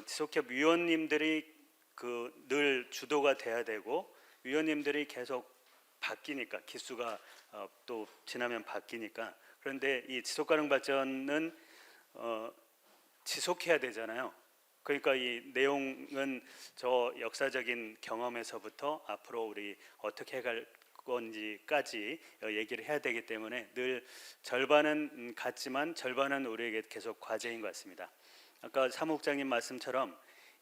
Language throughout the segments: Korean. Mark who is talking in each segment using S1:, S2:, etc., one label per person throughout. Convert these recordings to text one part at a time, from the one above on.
S1: 지속협 위원님들이 늘 주도가 돼야 되고 위원님들이 계속 바뀌니까 기수가 또 지나면 바뀌니까. 그런데 이 지속가능 발전은 지속해야 되잖아요. 그러니까 이 내용은 저 역사적인 경험에서부터 앞으로 우리 어떻게 해갈 건지까지 얘기를 해야 되기 때문에 늘 절반은 같지만 절반은 우리에게 계속 과제인 것 같습니다. 아까 사무국장님 말씀처럼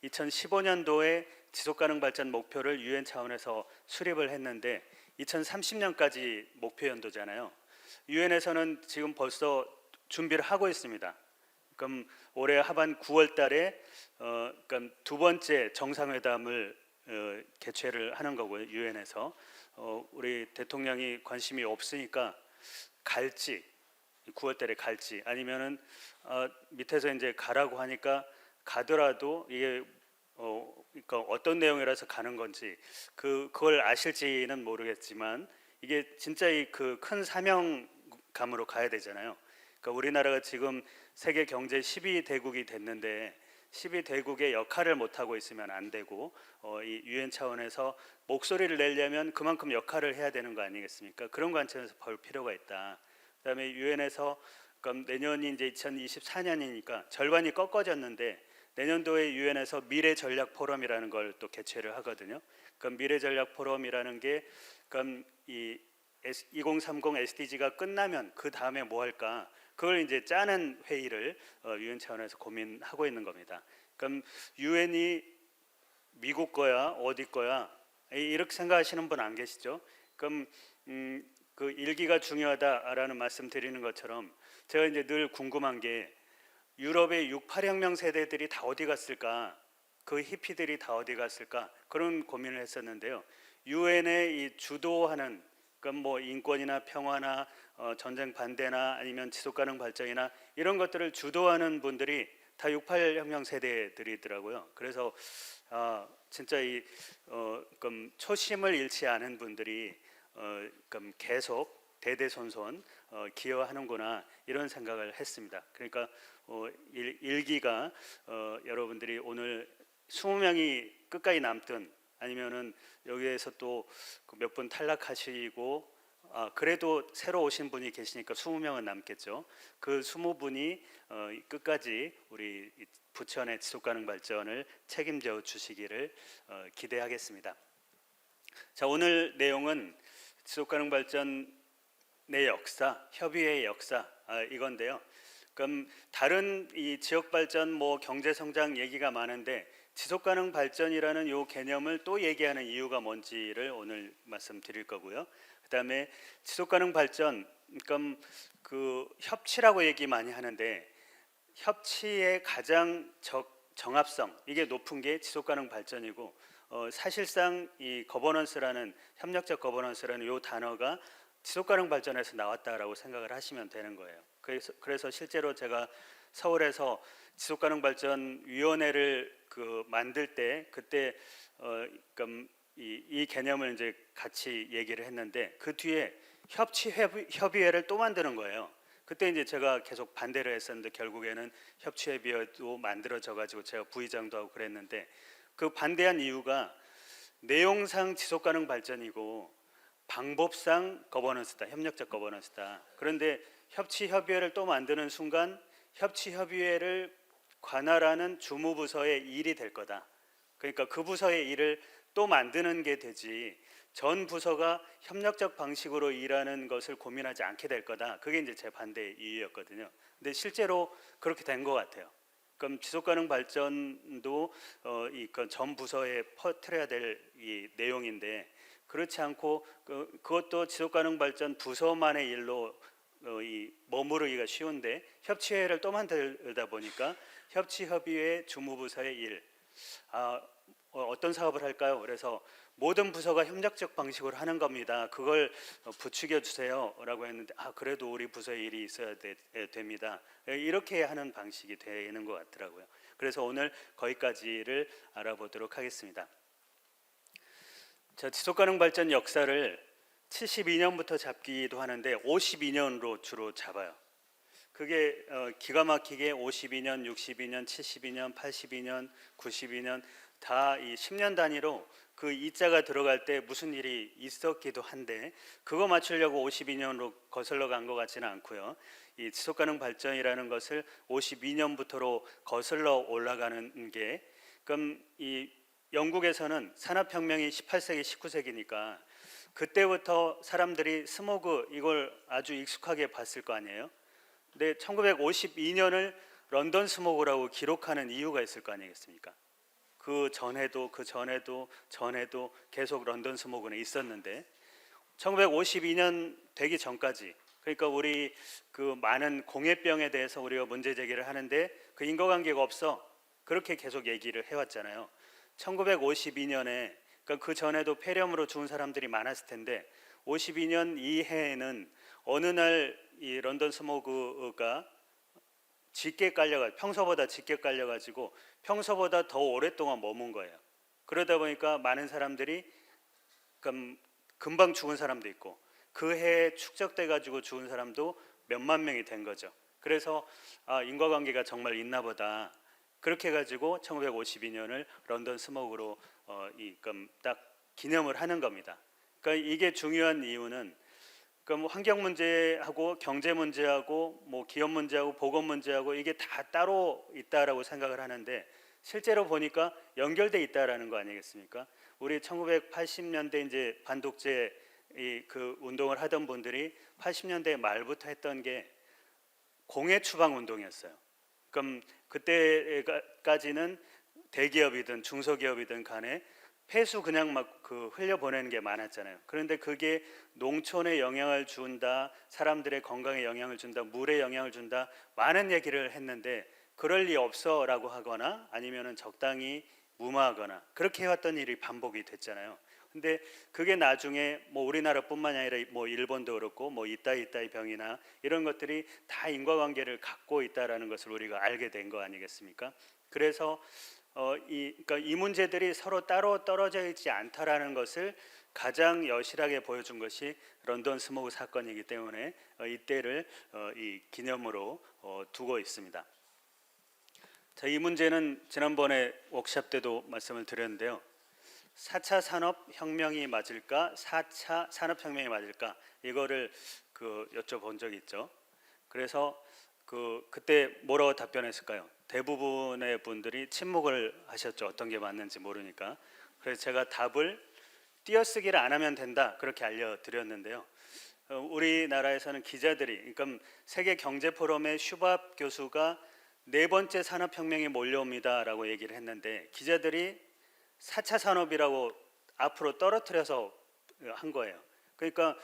S1: 2015년도에 지속가능 발전 목표를 유엔 차원에서 수립을 했는데 2030년까지 목표 연도잖아요. 유엔에서는 지금 벌써 준비를 하고 있습니다. 그럼 올해 하반 9월 달에 그러니까 두 번째 정상회담을 개최를 하는 거고요. 유엔에서 우리 대통령이 관심이 없으니까 갈지 9월 달에 갈지 아니면은 밑에서 이제 가라고 하니까 가더라도 이게 그러니까 어떤 내용이라서 가는 건지 그걸 아실지는 모르겠지만 이게 진짜 이 큰 사명감으로 가야 되잖아요. 그러니까 우리나라가 지금 세계 경제 10위 대국이 됐는데 10위 대국의 역할을 못 하고 있으면 안 되고 이 유엔 차원에서 목소리를 내려면 그만큼 역할을 해야 되는 거 아니겠습니까? 그런 관점에서 볼 필요가 있다. 그다음에 유엔에서 그럼 내년이 이제 2024년이니까 절반이 꺾어졌는데 내년도에 유엔에서 미래 전략 포럼이라는 걸 또 개최를 하거든요. 그럼 미래 전략 포럼이라는 게 그럼 이 2030 SDG가 끝나면 그 다음에 뭐 할까? 그걸 이제 짜는 회의를 유엔 차원에서 고민하고 있는 겁니다. 그럼 유엔이 미국 거야, 어디 거야? 이렇게 생각하시는 분 안 계시죠? 그럼 그 일기가 중요하다라는 말씀 드리는 것처럼 제가 이제 늘 궁금한 게 유럽의 68혁명 세대들이 다 어디 갔을까? 그 히피들이 다 어디 갔을까? 그런 고민을 했었는데요. 유엔의 이 주도하는 그러니까 뭐 인권이나 평화나 전쟁 반대나 아니면 지속가능 발전이나 이런 것들을 주도하는 분들이 다 68혁명 세대들이더라고요. 그래서 진짜 이 그럼 초심을 잃지 않은 분들이 그럼 계속 대대손손 기여하는구나 이런 생각을 했습니다. 그러니까 일기가 여러분들이 오늘 20명이 끝까지 남든 아니면은 여기에서 또 몇 분 탈락하시고 그래도 새로 오신 분이 계시니까 20명은 남겠죠. 그 20분이 끝까지 우리 부천의 지속가능 발전을 책임져 주시기를 기대하겠습니다. 자, 오늘 내용은 지속가능 발전의 역사, 협의의 역사 이건데요. 그럼 다른 이 지역 발전, 뭐 경제 성장 얘기가 많은데 지속가능 발전이라는 요 개념을 또 얘기하는 이유가 뭔지를 오늘 말씀드릴 거고요. 그다음에 지속가능 발전, 그럼 그 협치라고 얘기 많이 하는데 협치의 가장 정합성 이게 높은 게 지속가능 발전이고 사실상 이 거버넌스라는 협력적 거버넌스라는 요 단어가 지속가능 발전에서 나왔다라고 생각을 하시면 되는 거예요. 그래서 실제로 제가 서울에서 지속가능 발전 위원회를 만들 때 그때 이 개념을 이제 같이 얘기를 했는데 그 뒤에 협의회를 또 만드는 거예요. 그때 이제 제가 계속 반대를 했었는데 결국에는 협치협의회도 만들어져 가지고 제가 부의장도 하고 그랬는데 그 반대한 이유가 내용상 지속가능 발전이고 방법상 거버넌스다, 협력적 거버넌스다. 그런데 협치협의회를 또 만드는 순간 협치협의회를 관할하는 주무부서의 일이 될 거다. 그러니까 그 부서의 일을 또 만드는 게 되지 전 부서가 협력적 방식으로 일하는 것을 고민하지 않게 될 거다. 그게 이제 제 반대 이유였거든요. 근데 실제로 그렇게 된 것 같아요. 그럼 지속가능 발전도 전 부서에 퍼뜨려야 될 이 내용인데 그렇지 않고 그것도 지속가능 발전 부서만의 일로 머무르기가 쉬운데 협치회를 또 만들다 보니까 협치협의회 주무부서의 일 어떤 사업을 할까요? 그래서 모든 부서가 협력적 방식으로 하는 겁니다. 그걸 부추겨 주세요라고 했는데 그래도 우리 부서의 일이 있어야 됩니다. 이렇게 하는 방식이 되는 것 같더라고요. 그래서 오늘 거기까지를 알아보도록 하겠습니다. 자, 지속가능 발전 역사를 72년부터 잡기도 하는데 52년으로 주로 잡아요. 그게 기가 막히게 52년, 62년, 72년, 82년, 92년 다 이 10년 단위로 그 이자가 들어갈 때 무슨 일이 있었기도 한데 그거 맞추려고 52년으로 거슬러 간 것 같지는 않고요. 이 지속가능 발전이라는 것을 52년부터로 거슬러 올라가는 게 그럼 이 영국에서는 산업혁명이 18세기, 19세기니까 그때부터 사람들이 스모그 이걸 아주 익숙하게 봤을 거 아니에요. 근데 1952년을 런던 스모그라고 기록하는 이유가 있을 거 아니겠습니까? 그 전에도 계속 런던 스모그는 있었는데 1952년 되기 전까지 그러니까 우리 그 많은 공해병에 대해서 우리가 문제 제기를 하는데 그 인과관계가 없어 그렇게 계속 얘기를 해왔잖아요. 1952년에 그러니까 그 전에도 폐렴으로 죽은 사람들이 많았을 텐데 52년 이해에는 어느 날 이 런던 스모그가 짙게 깔려가 평소보다 짙게 깔려가지고 평소보다 더 오랫동안 머문 거예요. 그러다 보니까 많은 사람들이 금방 죽은 사람도 있고 그 해에 축적돼 가지고 죽은 사람도 몇만 명이 된 거죠. 그래서 인과관계가 정말 있나 보다. 그렇게 해가지고 1952년을 런던 스모그로 딱 기념을 하는 겁니다. 그러니까 이게 중요한 이유는 그럼 환경 문제하고 경제 문제하고 뭐 기업 문제하고 보건 문제하고 이게 다 따로 있다라고 생각을 하는데 실제로 보니까 연결돼 있다라는 거 아니겠습니까? 우리 1980년대 이제 반독재 그 운동을 하던 분들이 80년대 말부터 했던 게 공해 추방 운동이었어요. 그럼 그때까지는 대기업이든 중소기업이든 간에 폐수 그냥 막 그 흘려 보내는 게 많았잖아요. 그런데 그게 농촌에 영향을 준다, 사람들의 건강에 영향을 준다, 물에 영향을 준다 많은 얘기를 했는데 그럴 리 없어라고 하거나 아니면은 적당히 무마하거나 그렇게 해왔던 일이 반복이 됐잖아요. 근데 그게 나중에 뭐 우리나라뿐만이 아니라 뭐 일본도 그렇고 뭐 이따이 병이나 이런 것들이 다 인과관계를 갖고 있다라는 것을 우리가 알게 된 거 아니겠습니까? 그래서 그러니까 이 문제들이 서로 따로 떨어져 있지 않다라는 것을 가장 여실하게 보여준 것이 런던 스모그 사건이기 때문에 이때를 이 기념으로 두고 있습니다. 자, 이 문제는 지난번에 워크숍 때도 말씀을 드렸는데요. 4차 산업혁명이 맞을까? 4차 산업혁명이 맞을까? 이거를 여쭤본 적이 있죠. 그래서 그때 뭐라고 답변했을까요? 대부분의 분들이 침묵을 하셨죠. 어떤 게 맞는지 모르니까. 그래서 제가 답을 띄어쓰기를 안 하면 된다 그렇게 알려드렸는데요. 우리나라에서는 기자들이 그러니까 세계 경제 포럼의 슈밥 교수가 네 번째 산업혁명이 몰려옵니다라고 얘기를 했는데 기자들이 4차 산업이라고 앞으로 떨어뜨려서 한 거예요. 그러니까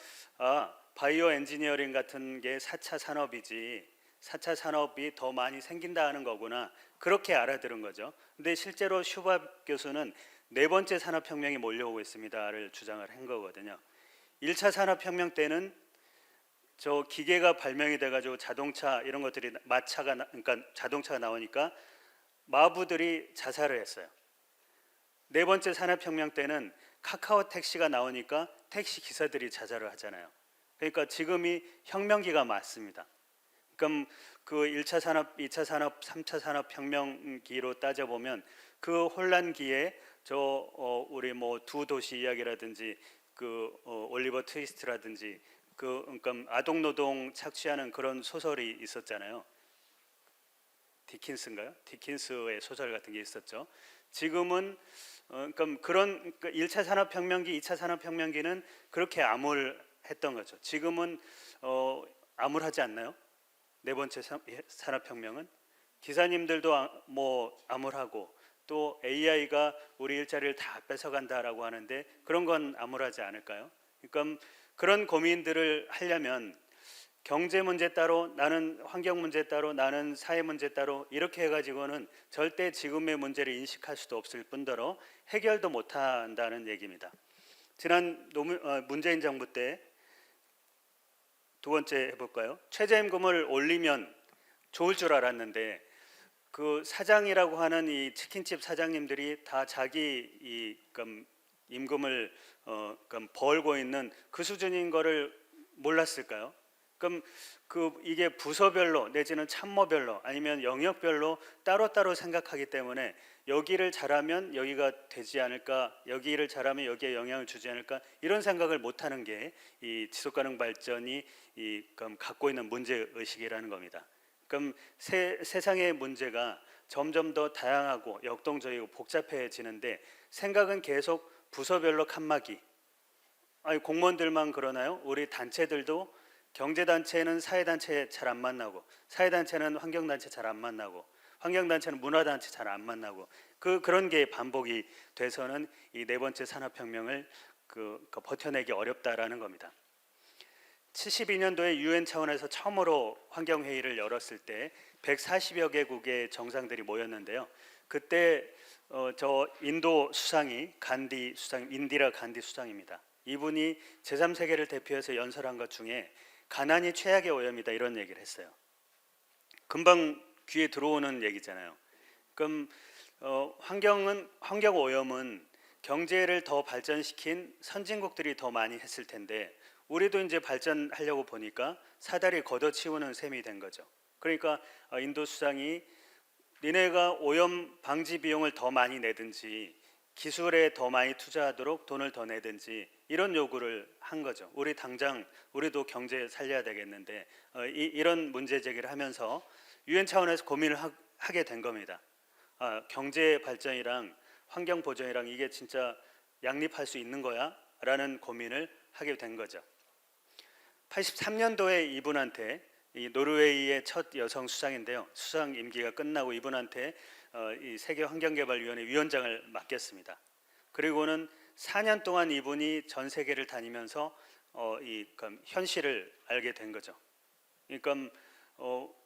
S1: 바이오 엔지니어링 같은 게 4차 산업이지 4차 산업이 더 많이 생긴다는 거구나 그렇게 알아들은 거죠. 근데 실제로 슈밥 교수는 네 번째 산업혁명이 몰려오고 있습니다를 주장을 한 거거든요. 1차 산업혁명 때는 저 기계가 발명이 돼가지고 자동차 이런 것들이 그러니까 자동차가 나오니까 마부들이 자살을 했어요. 네 번째 산업혁명 때는 카카오 택시가 나오니까 택시 기사들이 자살을 하잖아요. 그러니까 지금이 혁명기가 맞습니다. 그럼 그 1차 산업, 2차 산업, 3차 산업혁명기로 따져보면 그 혼란기에 우리 뭐 두 도시 이야기라든지 올리버 트위스트라든지 그러니까 아동 노동 착취하는 그런 소설이 있었잖아요. 디킨스인가요? 디킨스의 소설 같은 게 있었죠. 지금은 그러니까 1차 산업혁명기, 2차 산업혁명기는 그렇게 암울했던 거죠. 지금은 암울하지 않나요? 네 번째 산업혁명은 기사님들도 뭐 암울하고 또 AI가 우리 일자리를 다 뺏어간다라고 하는데 그런 건 암울하지 않을까요? 그러니까 그런 고민들을 하려면 경제 문제 따로 나는 환경 문제 따로 나는 사회 문제 따로 이렇게 해가지고는 절대 지금의 문제를 인식할 수도 없을 뿐더러 해결도 못한다는 얘기입니다. 지난 문재인 정부 때 두 번째 해볼까요? 최저임금을 올리면 좋을 줄 알았는데 그 사장이라고 하는 이 치킨집 사장님들이 다 자기 임금을 벌고 있는 그 수준인 거를 몰랐을까요? 그럼 이게 부서별로 내지는 참모별로 아니면 영역별로 따로따로 생각하기 때문에 여기를 잘하면 여기가 되지 않을까, 여기를 잘하면 여기에 영향을 주지 않을까, 이런 생각을 못하는 게 이 지속가능 발전이 그럼 갖고 있는 문제 의식이라는 겁니다. 그럼 세상의 문제가 점점 더 다양하고 역동적이고 복잡해지는데 생각은 계속 부서별로 칸막이. 아니, 공무원들만 그러나요? 우리 단체들도 경제단체는 사회단체 잘 안 만나고, 사회단체는 환경단체 잘 안 만나고, 환경단체는 문화단체 잘 안 만나고, 그런 게 반복이 돼서는 이 네 번째 산업혁명을 버텨내기 어렵다라는 겁니다. 72년도에 유엔 차원에서 처음으로 환경회의를 열었을 때 140여 개국의 정상들이 모였는데요. 그때 저 인도 수상이 간디 수상, 인디라 간디 수상입니다. 이분이 제3세계를 대표해서 연설한 것 중에 가난이 최악의 오염이다 이런 얘기를 했어요. 금방 귀에 들어오는 얘기잖아요. 그럼 환경 오염은 경제를 더 발전시킨 선진국들이 더 많이 했을 텐데 우리도 이제 발전하려고 보니까 사다리 걷어치우는 셈이 된 거죠. 그러니까 인도 수상이 니네가 오염 방지 비용을 더 많이 내든지 기술에 더 많이 투자하도록 돈을 더 내든지 이런 요구를 한 거죠. 우리도 경제 살려야 되겠는데 이런 문제 제기를 하면서 유엔 차원에서 고민을 하게 된 겁니다. 경제 발전이랑 환경 보전이랑 이게 진짜 양립할 수 있는 거야? 라는 고민을 하게 된 거죠. 83년도에 이분한테 이 노르웨이의 첫 여성 수상인데요. 수상 임기가 끝나고 이분한테 이 세계환경개발위원회 위원장을 맡겼습니다. 그리고는 4년 동안 이분이 전 세계를 다니면서 현실을 알게 된 거죠. 그러니까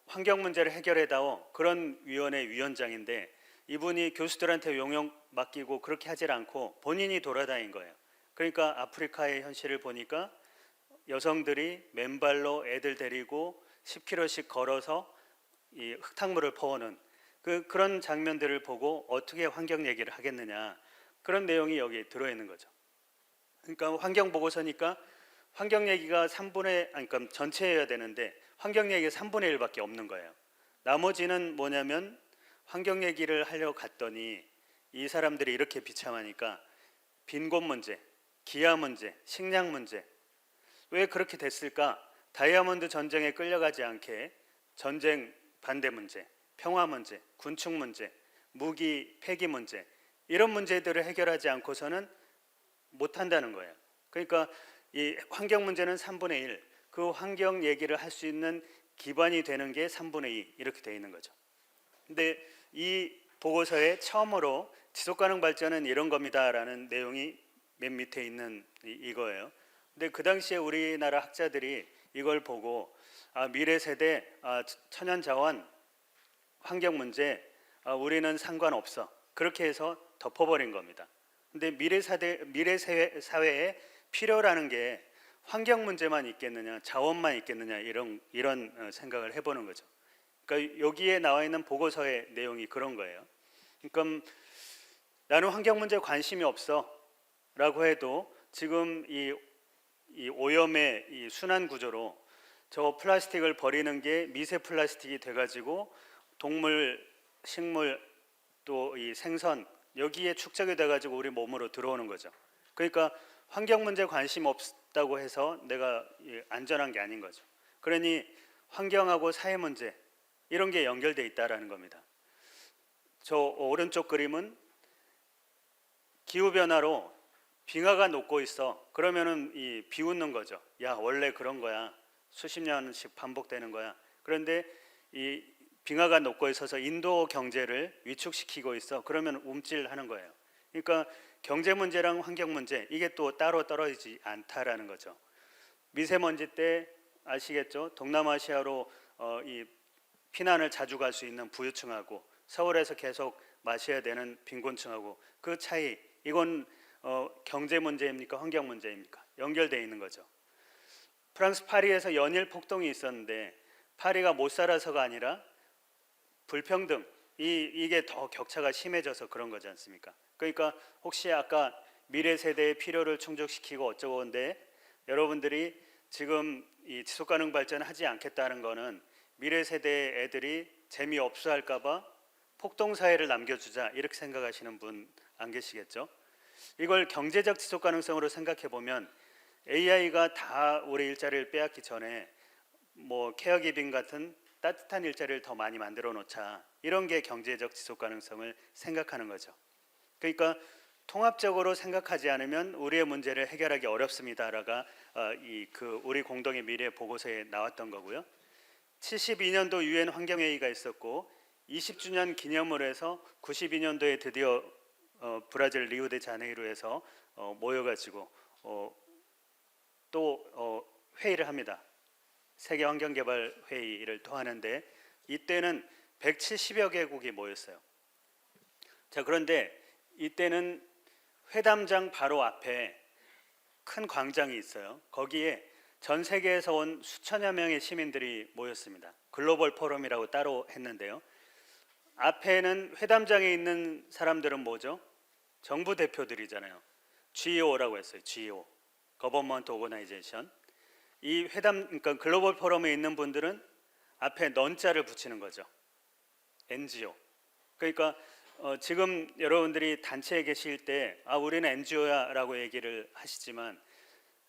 S1: 환경 문제를 해결해다오 그런 위원회 위원장인데 이분이 교수들한테 용역 맡기고 그렇게 하질 않고 본인이 돌아다닌 거예요. 그러니까 아프리카의 현실을 보니까 여성들이 맨발로 애들 데리고 10km씩 걸어서 이 흙탕물을 퍼오는 그런 장면들을 보고 어떻게 환경 얘기를 하겠느냐, 그런 내용이 여기 들어있는 거죠. 그러니까 환경 보고서니까 환경 얘기가 그러니까 전체여야 되는데 환경 얘기가 3분의 1밖에 없는 거예요. 나머지는 뭐냐면 환경 얘기를 하려고 갔더니 이 사람들이 이렇게 비참하니까 빈곤 문제, 기아 문제, 식량 문제. 왜 그렇게 됐을까? 다이아몬드 전쟁에 끌려가지 않게 전쟁 반대 문제, 평화 문제, 군축 문제, 무기 폐기 문제, 이런 문제들을 해결하지 않고서는 못한다는 거예요. 그러니까 이 환경 문제는 3분의 1, 그 환경 얘기를 할 수 있는 기반이 되는 게 3분의 2 이렇게 되어 있는 거죠. 근데 이 보고서에 처음으로 지속가능 발전은 이런 겁니다라는 내용이 맨 밑에 있는 이거예요. 근데 그 당시에 우리나라 학자들이 이걸 보고 미래 세대, 천연자원, 환경 문제 우리는 상관없어 그렇게 해서 덮어버린 겁니다. 근데 미래 사회에 필요라는 게 환경 문제만 있겠느냐, 자원만 있겠느냐 이런 생각을 해보는 거죠. 그러니까 여기에 나와 있는 보고서의 내용이 그런 거예요. 그러니까 나는 환경 문제에 관심이 없어라고 해도 지금 이 오염의 이 순환 구조로 저 플라스틱을 버리는 게 미세 플라스틱이 돼가지고 동물, 식물 또 이 생선 여기에 축적이 돼가지고 우리 몸으로 들어오는 거죠. 그러니까 환경 문제에 관심 없다고 해서 내가 안전한 게 아닌 거죠. 그러니 환경하고 사회 문제 이런 게 연결돼 있다라는 겁니다. 저 오른쪽 그림은 기후 변화로 빙하가 녹고 있어. 그러면은 이 비웃는 거죠. 야, 원래 그런 거야. 수십 년씩 반복되는 거야. 그런데 이 빙하가 녹고 있어서 인도 경제를 위축시키고 있어. 그러면 움찔하는 거예요. 그러니까 경제 문제랑 환경 문제 이게 또 따로 떨어지지 않다라는 거죠. 미세먼지 때 아시겠죠? 동남아시아로 이 피난을 자주 갈 수 있는 부유층하고 서울에서 계속 마셔야 되는 빈곤층하고 그 차이, 이건 경제 문제입니까? 환경 문제입니까? 연결되어 있는 거죠. 프랑스 파리에서 연일 폭동이 있었는데 파리가 못 살아서가 아니라 불평등, 이게 더 격차가 심해져서 그런 거지 않습니까? 그러니까 혹시 아까 미래 세대의 필요를 충족시키고 어쩌고 한데 여러분들이 지금 이 지속가능 발전하지 않겠다는 거는 미래 세대 애들이 재미없어 할까봐 폭동사회를 남겨주자 이렇게 생각하시는 분 안 계시겠죠? 이걸 경제적 지속 가능성으로 생각해 보면 AI가 다 우리 일자리를 빼앗기 전에 뭐 케어기빙 같은 따뜻한 일자리를 더 많이 만들어 놓자, 이런 게 경제적 지속 가능성을 생각하는 거죠. 그러니까 통합적으로 생각하지 않으면 우리의 문제를 해결하기 어렵습니다라가 우리 공동의 미래 보고서에 나왔던 거고요. 72년도 유엔 환경회의가 있었고 20주년 기념을 해서 92년도에 드디어 브라질 리우데자네이루에서 모여가지고 또 회의를 합니다. 세계 환경개발 회의를 또 하는데 이때는 170여 개국이 모였어요. 자, 그런데 이때는 회담장 바로 앞에 큰 광장이 있어요. 거기에 전 세계에서 온 수천여 명의 시민들이 모였습니다. 글로벌 포럼이라고 따로 했는데요. 앞에는 회담장에 있는 사람들은 뭐죠? 정부 대표들이잖아요. GEO라고 했어요. GEO, Government Organization. 이 회담, 그러니까 글로벌 포럼에 있는 분들은 앞에 넌자를 붙이는 거죠. NGO. 그러니까 지금 여러분들이 단체에 계실 때 우리는 NGO야라고 얘기를 하시지만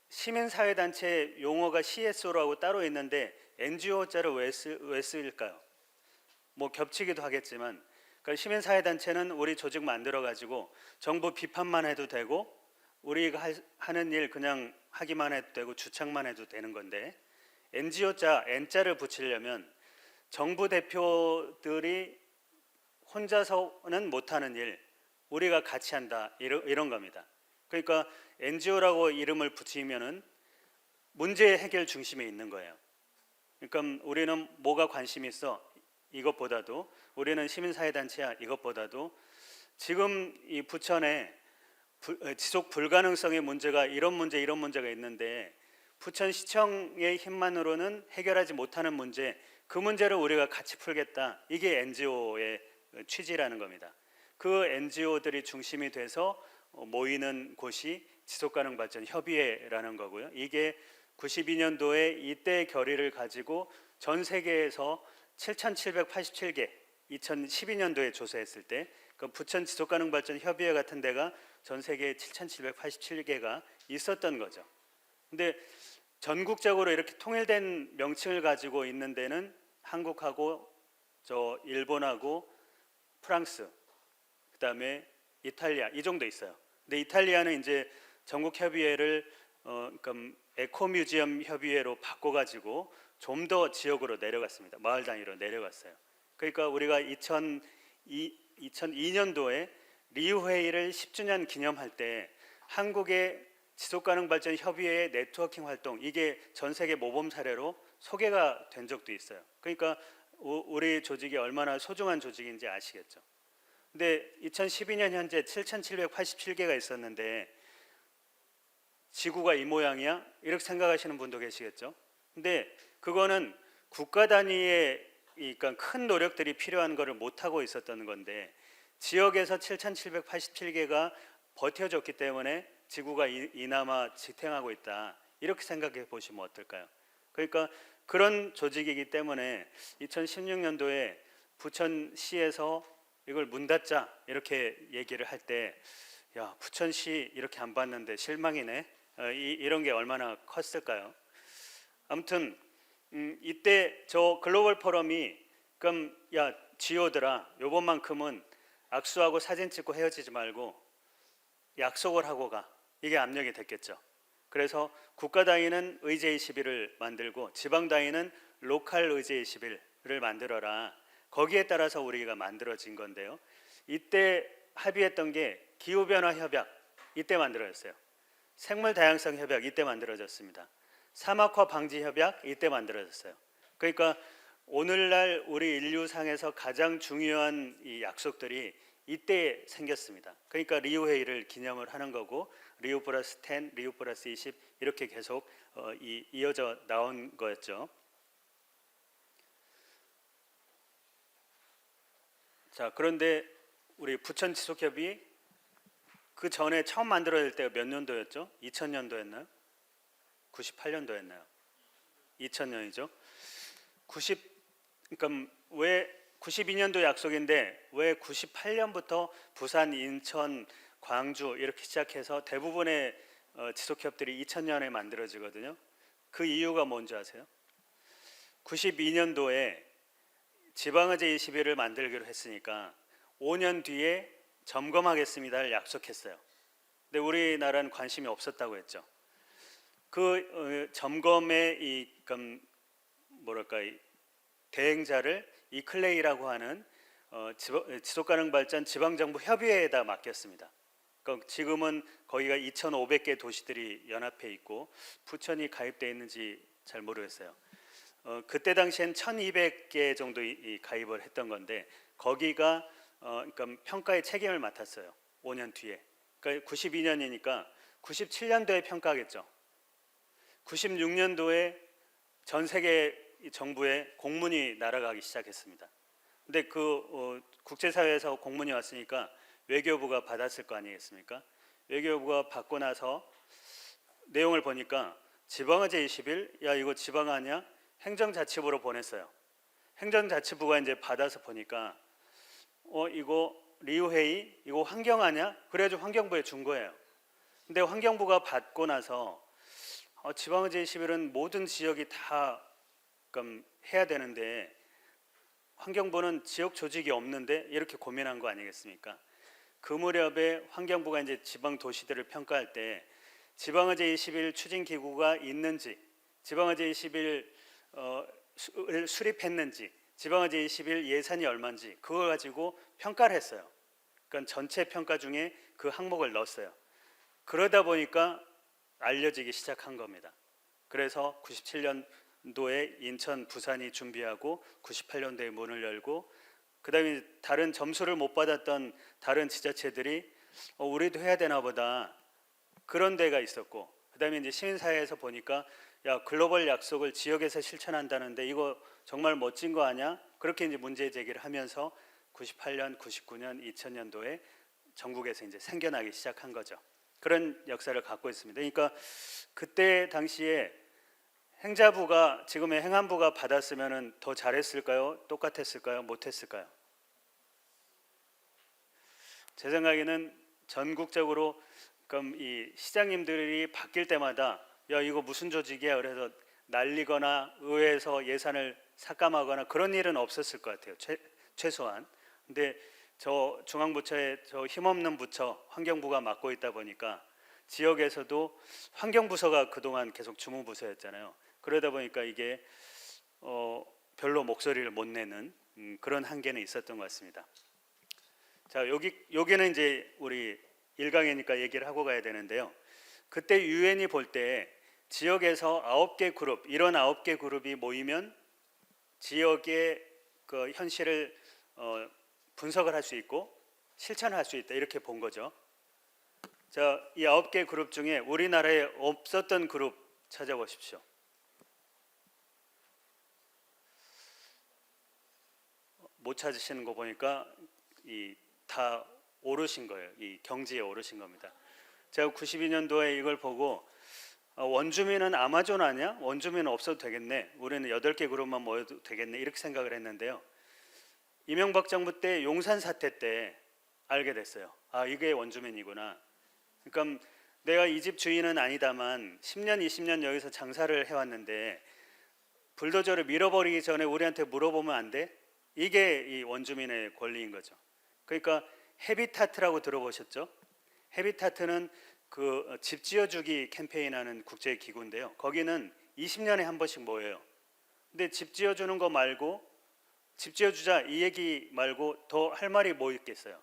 S1: 시민사회단체 용어가 CSO라고 따로 있는데 NGO자를 왜 쓰일까요? 뭐 겹치기도 하겠지만, 그러니까 시민사회단체는 우리 조직 만들어 가지고 정부 비판만 해도 되고 우리가 하는 일 그냥 하기만 해도 되고 주창만 해도 되는 건데, NGO자 N자를 붙이려면 정부 대표들이 혼자서는 못하는 일 우리가 같이 한다, 이런 겁니다. 그러니까 NGO라고 이름을 붙이면은 문제 해결 중심에 있는 거예요. 그러니까 우리는 뭐가 관심이 있어? 이것보다도 우리는 시민사회단체야, 이것보다도 지금 이 부천에 지속 불가능성의 문제가 이런 문제가 있는데 부천시청의 힘만으로는 해결하지 못하는 문제, 그 문제를 우리가 같이 풀겠다, 이게 NGO의 취지라는 겁니다. 그 NGO들이 중심이 돼서 모이는 곳이 지속가능발전협의회라는 거고요. 이게 92년도에 이때 결의를 가지고 전 세계에서 7,787개, 2012년도에 조사했을 때 그 부천 지속가능발전협의회 같은 데가 전 세계에 7,787개가 있었던 거죠. 근데 전국적으로 이렇게 통일된 명칭을 가지고 있는 데는 한국하고 일본하고 프랑스, 그다음에 이탈리아, 이 정도 있어요. 근데 이탈리아는 이제 전국협의회를 그러니까 에코뮤지엄 협의회로 바꿔가지고 좀 더 지역으로 내려갔습니다. 마을 단위로 내려갔어요. 그러니까 우리가 2002년도에 리우 회의를 10주년 기념할 때 한국의 지속가능발전협의회의 네트워킹 활동, 이게 전 세계 모범 사례로 소개가 된 적도 있어요. 그러니까 우리 조직이 얼마나 소중한 조직인지 아시겠죠. 근데 2012년 현재 7,787개가 있었는데 지구가 이 모양이야? 이렇게 생각하시는 분도 계시겠죠. 근데 그거는 국가 단위의 그러니까 큰 노력들이 필요한 거를 못 하고 있었던 건데 지역에서 7,787개가 버텨줬기 때문에 지구가 이나마 지탱하고 있다, 이렇게 생각해 보시면 어떨까요? 그러니까 그런 조직이기 때문에 2016년도에 부천시에서 이걸 문 닫자 이렇게 얘기를 할 때, 야, 부천시 이렇게 안 봤는데 실망이네, 이런 게 얼마나 컸을까요? 아무튼 이때 저 글로벌 포럼이 그럼 야 지오들아, 요번만큼은 악수하고 사진 찍고 헤어지지 말고 약속을 하고 가, 이게 압력이 됐겠죠. 그래서 국가 단위는 의제 20일을 만들고 지방 단위는 로컬 의제 20일을 만들어라, 거기에 따라서 우리가 만들어진 건데요. 이때 합의했던 게 기후변화 협약, 이때 만들어졌어요. 생물 다양성 협약, 이때 만들어졌습니다. 사막화 방지 협약, 이때 만들어졌어요. 그러니까 오늘날 우리 인류상에서 가장 중요한 이 약속들이 이때 생겼습니다. 그러니까 리우 회의를 기념을 하는 거고, 리우 플러스 10, 리우 플러스 20 이렇게 계속 이어져 나온 거였죠. 자, 그런데 우리 부천 지속협의 그 전에 처음 만들어질 때가 몇 년도였죠? 2000년도였나요? 98년도였나요? 2000년이죠. 90 그러니까 왜 92년도 약속인데 왜 98년부터 부산, 인천, 광주 이렇게 시작해서 대부분의 지속협들이 2000년에 만들어지거든요. 그 이유가 뭔지 아세요? 92년도에 지방의제 21을 만들기로 했으니까 5년 뒤에 점검하겠습니다를 약속했어요. 근데 우리나라는 관심이 없었다고 했죠. 그 점검의 뭐랄까 대행자를 이클레이라고 하는 지속가능 발전 지방정부 협의회에다 맡겼습니다. 그러니까 지금은 거기가 2,500개 도시들이 연합해 있고 부천이 가입돼 있는지 잘 모르겠어요. 그때 당시엔 1,200개 정도 가입을 했던 건데 거기가 그러니까 평가의 책임을 맡았어요. 5년 뒤에. 그러니까 92년이니까 97년도에 평가하겠죠. 96년도에 전 세계 정부에 공문이 날아가기 시작했습니다. 근데 국제사회에서 공문이 왔으니까 외교부가 받았을 거 아니겠습니까? 외교부가 받고 나서 내용을 보니까 지방의제 21, 야 이거 지방 아니야? 행정자치부로 보냈어요. 행정자치부가 이제 받아서 보니까 이거 리우회의 이거 환경 아니야? 그래가지고 환경부에 준 거예요. 근데 환경부가 받고 나서 지방의제 21은 모든 지역이 다 해야 되는데 환경부는 지역 조직이 없는데 이렇게 고민한 거 아니겠습니까? 그 무렵에 환경부가 이제 지방 도시들을 평가할 때 지방의제 21 추진 기구가 있는지, 지방의제 21 수립했는지, 지방의제 21 예산이 얼마인지 그걸 가지고 평가를 했어요. 그러니까 전체 평가 중에 그 항목을 넣었어요. 그러다 보니까 알려지기 시작한 겁니다. 그래서 97년도에 인천, 부산이 준비하고 98년도에 문을 열고 그다음에 다른 점수를 못 받았던 다른 지자체들이 우리도 해야 되나 보다 그런 데가 있었고 그다음에 이제 시민사회에서 보니까 야 글로벌 약속을 지역에서 실천한다는데 이거 정말 멋진 거 아니야? 그렇게 이제 문제 제기를 하면서 98년, 99년, 2000년도에 전국에서 이제 생겨나기 시작한 거죠. 그런 역사를 갖고 있습니다. 그러니까 그때 당시에 행자부가 지금의 행안부가 받았으면은 더 잘했을까요? 똑같았을까요? 못했을까요? 제 생각에는 전국적으로 그럼 이 시장님들이 바뀔 때마다 야 이거 무슨 조직이야? 그래서 날리거나 의회에서 예산을 삭감하거나 그런 일은 없었을 것 같아요. 최소한. 근데 저 중앙부처에 저 힘없는 부처 환경부가 맡고 있다 보니까 지역에서도 환경부서가 그동안 계속 주무부서였잖아요. 그러다 보니까 이게 별로 목소리를 못 내는 그런 한계는 있었던 것 같습니다. 자 여기는 이제 우리 1강이니까 얘기를 하고 가야 되는데요. 그때 유엔이 볼 때 지역에서 9개 그룹 이런 9개 그룹이 모이면 지역의 그 현실을 분석을 할 수 있고 실천을 할 수 있다 이렇게 본 거죠. 자, 이 9개 그룹 중에 우리나라에 없었던 그룹 찾아보십시오. 못 찾으시는 거 보니까 다 오르신 거예요. 이 경지에 오르신 겁니다. 제가 92년도에 이걸 보고 원주민은 아마존 아니야? 원주민은 없어도 되겠네. 우리는 8개 그룹만 모여도 되겠네. 이렇게 생각을 했는데요. 이명박 정부 때 용산 사태 때 알게 됐어요. 아 이게 원주민이구나. 그러니까 내가 이 집 주인은 아니다만 10년 20년 여기서 장사를 해왔는데 불도저를 밀어버리기 전에 우리한테 물어보면 안 돼? 이게 이 원주민의 권리인 거죠. 그러니까 헤비타트라고 들어보셨죠? 헤비타트는 그 집 지어주기 캠페인하는 국제 기구인데요. 거기는 20년에 한 번씩 모여요. 근데 집 지어주는 거 말고 집 지어주자 이 얘기 말고 더 할 말이 뭐 있겠어요.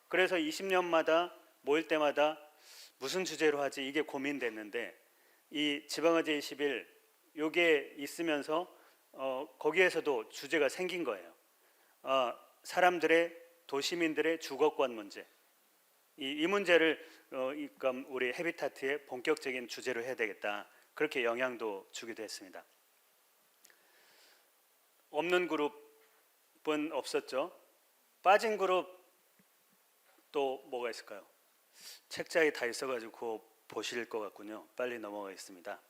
S1: 그래서 20년마다 모일 때마다 무슨 주제로 하지 이게 고민됐는데 이 지방의제 21 요게 있으면서 거기에서도 주제가 생긴 거예요. 사람들의 도시민들의 주거권 문제 이 문제를 그러니까 우리 헤비타트의 본격적인 주제로 해야 되겠다 그렇게 영향도 주기도 했습니다. 없는 그룹은 없었죠. 빠진 그룹 또 뭐가 있을까요? 책자에 다 있어가지고 그거 보실 것 같군요. 빨리 넘어가겠습니다.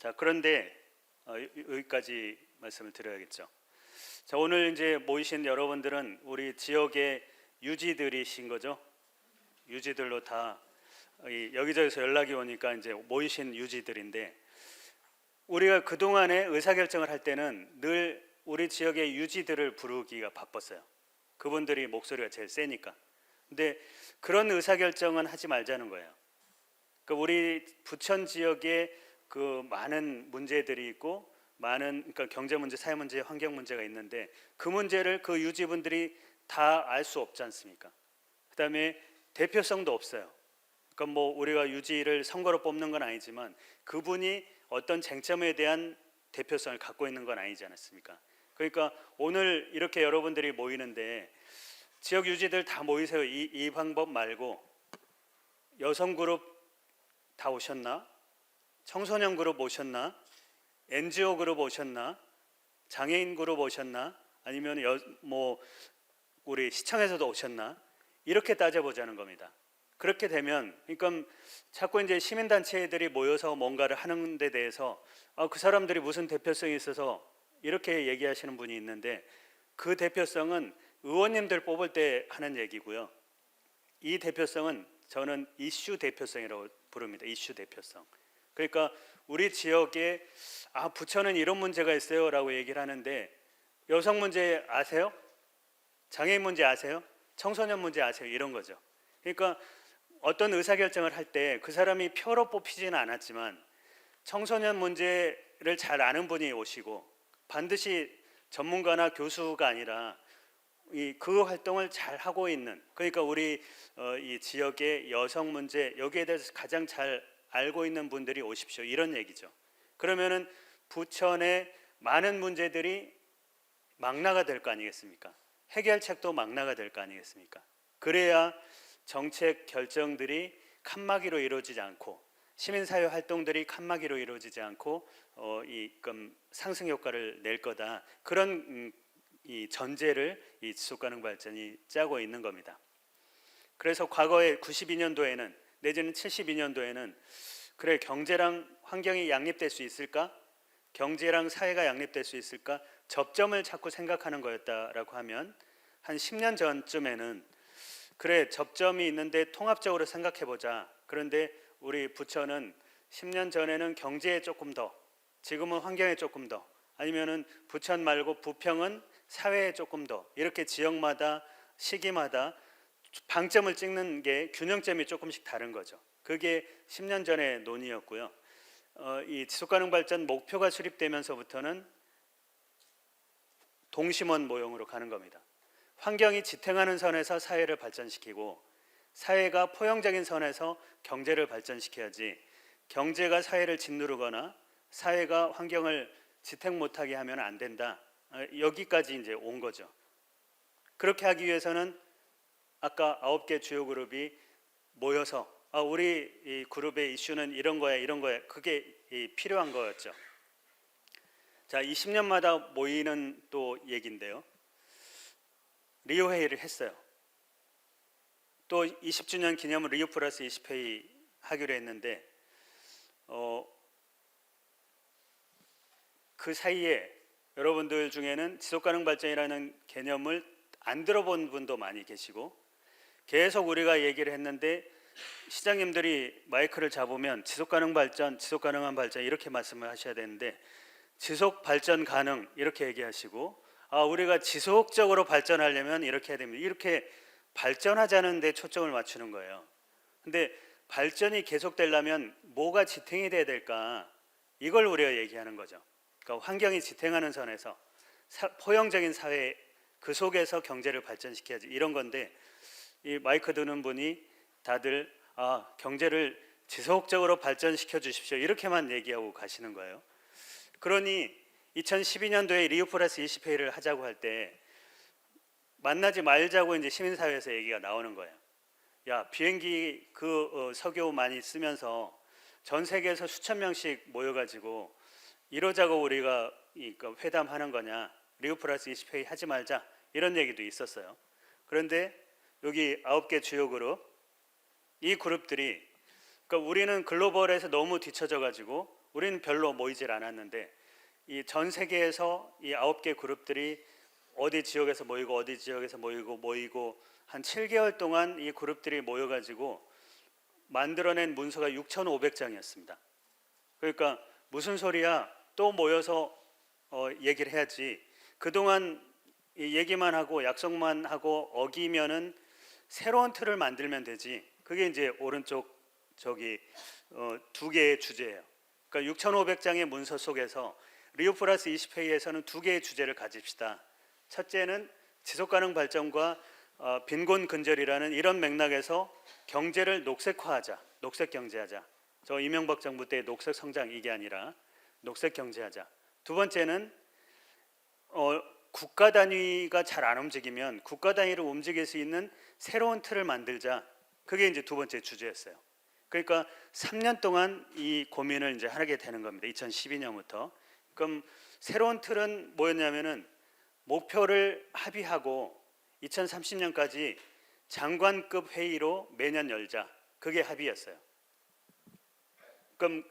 S1: 자, 그런데 여기까지 말씀을 드려야겠죠. 자, 오늘 이제 모이신 여러분들은 우리 지역의 유지들이신 거죠. 유지들로 다 여기저기서 연락이 오니까 이제 모이신 유지들인데, 우리가 그동안에 의사결정을 할 때는 늘 우리 지역의 유지들을 부르기가 바빴어요. 그분들이 목소리가 제일 세니까. 근데 그런 의사결정은 하지 말자는 거예요. 그 우리 부천 지역에 그 많은 문제들이 있고, 많은, 그러니까 경제 문제, 사회 문제, 환경 문제가 있는데, 그 문제를 그 유지분들이 다 알 수 없지 않습니까? 그다음에 대표성도 없어요. 그러니까 뭐 우리가 유지를 선거로 뽑는 건 아니지만 그분이 어떤 쟁점에 대한 대표성을 갖고 있는 건 아니지 않습니까? 그러니까 오늘 이렇게 여러분들이 모이는데, 지역 유지들 다 모이세요. 이 방법 말고 여성 그룹 다 오셨나? 청소년 그룹 오셨나? NGO 그룹 오셨나? 장애인 그룹 오셨나? 아니면 뭐 우리 시청에서도 오셨나? 이렇게 따져보자는 겁니다. 그렇게 되면, 그러니까 자꾸 이제 시민단체들이 모여서 뭔가를 하는 데 대해서 그 사람들이 무슨 대표성이 있어서 이렇게 얘기하시는 분이 있는데, 그 대표성은 의원님들 뽑을 때 하는 얘기고요. 이 대표성은 저는 이슈 대표성이라고 부릅니다. 이슈 대표성. 그러니까 우리 지역에 부천은 이런 문제가 있어요 라고 얘기를 하는데, 여성 문제 아세요? 장애인 문제 아세요? 청소년 문제 아세요? 이런 거죠. 그러니까 어떤 의사결정을 할 때 그 사람이 표로 뽑히지는 않았지만 청소년 문제를 잘 아는 분이 오시고, 반드시 전문가나 교수가 아니라 그 활동을 잘 하고 있는, 그러니까 우리 이 지역의 여성 문제, 여기에 대해서 가장 잘 알고 있는 분들이 오십시오, 이런 얘기죠. 그러면은 부천의 많은 문제들이 망라가 될 거 아니겠습니까? 해결책도 망라가 될 거 아니겠습니까? 그래야 정책 결정들이 칸막이로 이루어지지 않고, 시민사회 활동들이 칸막이로 이루어지지 않고 상승 효과를 낼 거다. 그런 이 전제를 이 지속가능 발전이 짜고 있는 겁니다. 그래서 과거에 92년도에는 내지는 72년도에는 그래, 경제랑 환경이 양립될 수 있을까? 경제랑 사회가 양립될 수 있을까? 접점을 자꾸 생각하는 거였다라고 하면, 한 10년 전쯤에는 그래, 접점이 있는데 통합적으로 생각해보자. 그런데 우리 부천은 10년 전에는 경제에 조금 더, 지금은 환경에 조금 더, 아니면은 부천 말고 부평은 사회에 조금 더, 이렇게 지역마다 시기마다 방점을 찍는 게, 균형점이 조금씩 다른 거죠. 그게 10년 전의 논의였고요. 이 지속가능 발전 목표가 수립되면서부터는 동심원 모형으로 가는 겁니다. 환경이 지탱하는 선에서 사회를 발전시키고, 사회가 포용적인 선에서 경제를 발전시켜야지, 경제가 사회를 짓누르거나 사회가 환경을 지탱 못하게 하면 안 된다. 여기까지 이제 온 거죠. 그렇게 하기 위해서는 아까 9개 주요 그룹이 모여서 우리 이 그룹의 이슈는 이런 거야, 이런 거야, 그게 필요한 거였죠. 자, 20년마다 모이는 또 얘기인데요. 리오 회의를 했어요. 또 20주년 기념으로 리오 플러스 20회의 하기로 했는데, 그 사이에 여러분들 중에는 지속가능 발전이라는 개념을 안 들어본 분도 많이 계시고, 계속 우리가 얘기를 했는데 시장님들이 마이크를 잡으면 지속가능 발전, 지속가능한 발전 이렇게 말씀을 하셔야 되는데, 지속 발전 가능 이렇게 얘기하시고, 우리가 지속적으로 발전하려면 이렇게 해야 됩니다. 이렇게 발전하자는 데 초점을 맞추는 거예요. 근데 발전이 계속되려면 뭐가 지탱이 돼야 될까? 이걸 우리가 얘기하는 거죠. 그러니까 환경이 지탱하는 선에서 포용적인 사회, 그 속에서 경제를 발전시켜야지, 이런 건데, 이 마이크 드는 분이 다들 경제를 지속적으로 발전시켜 주십시오 이렇게만 얘기하고 가시는 거예요. 그러니 2012년도에 리우 플러스 20회의를 하자고 할 때 만나지 말자고 이제 시민사회에서 얘기가 나오는 거예요. 야, 비행기 석유 많이 쓰면서 전 세계에서 수천 명씩 모여가지고 이러자고 우리가 회담하는 거냐, 리우 플러스 20회의 하지 말자, 이런 얘기도 있었어요. 그런데 여기 9개 주요 그룹, 이 그룹들이, 그러니까 우리는 글로벌에서 너무 뒤처져 가지고 우리는 별로 모이질 않았는데 이 전 세계에서 이 9개 그룹들이 어디 지역에서 모이고 어디 지역에서 모이고 한 7개월 동안 이 그룹들이 모여가지고 만들어낸 문서가 6,500장이었습니다. 그러니까 무슨 소리야? 또 모여서 얘기를 해야지. 그동안 얘기만 하고 약속만 하고 어기면은 새로운 틀을 만들면 되지. 그게 이제 오른쪽 저기 두 개의 주제예요. 그러니까 6,500장의 문서 속에서 리우 플러스 20회의에서는 두 개의 주제를 가집시다. 첫째는 지속가능 발전과 빈곤 근절이라는 이런 맥락에서 경제를 녹색화하자, 녹색 경제하자. 저 이명박 정부 때 녹색 성장 이게 아니라 녹색 경제하자. 두 번째는 국가 단위가 잘 안 움직이면 국가 단위로 움직일 수 있는 새로운 틀을 만들자. 그게 이제 두 번째 주제였어요. 그러니까 3년 동안 이 고민을 이제 하게 되는 겁니다. 2012년부터. 그럼 새로운 틀은 뭐였냐면은 목표를 합의하고 2030년까지 장관급 회의로 매년 열자. 그게 합의였어요. 그럼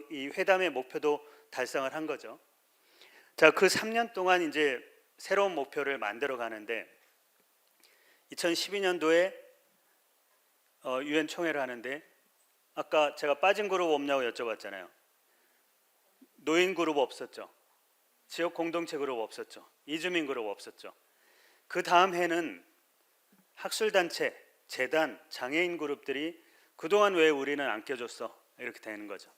S1: 이 회담의 목표도 달성을 한 거죠. 자, 그 3년 동안 이제 새로운 목표를 만들어 가는데 2012년도에 유엔 총회를 하는데 아까 제가 빠진 그룹 없냐고 여쭤봤잖아요. 노인 그룹 없었죠. 지역 공동체 그룹 없었죠. 이주민 그룹 없었죠. 그 다음 해는 학술단체, 재단, 장애인 그룹들이 그동안 왜 우리는 안 껴줬어? 이렇게 되는 거죠.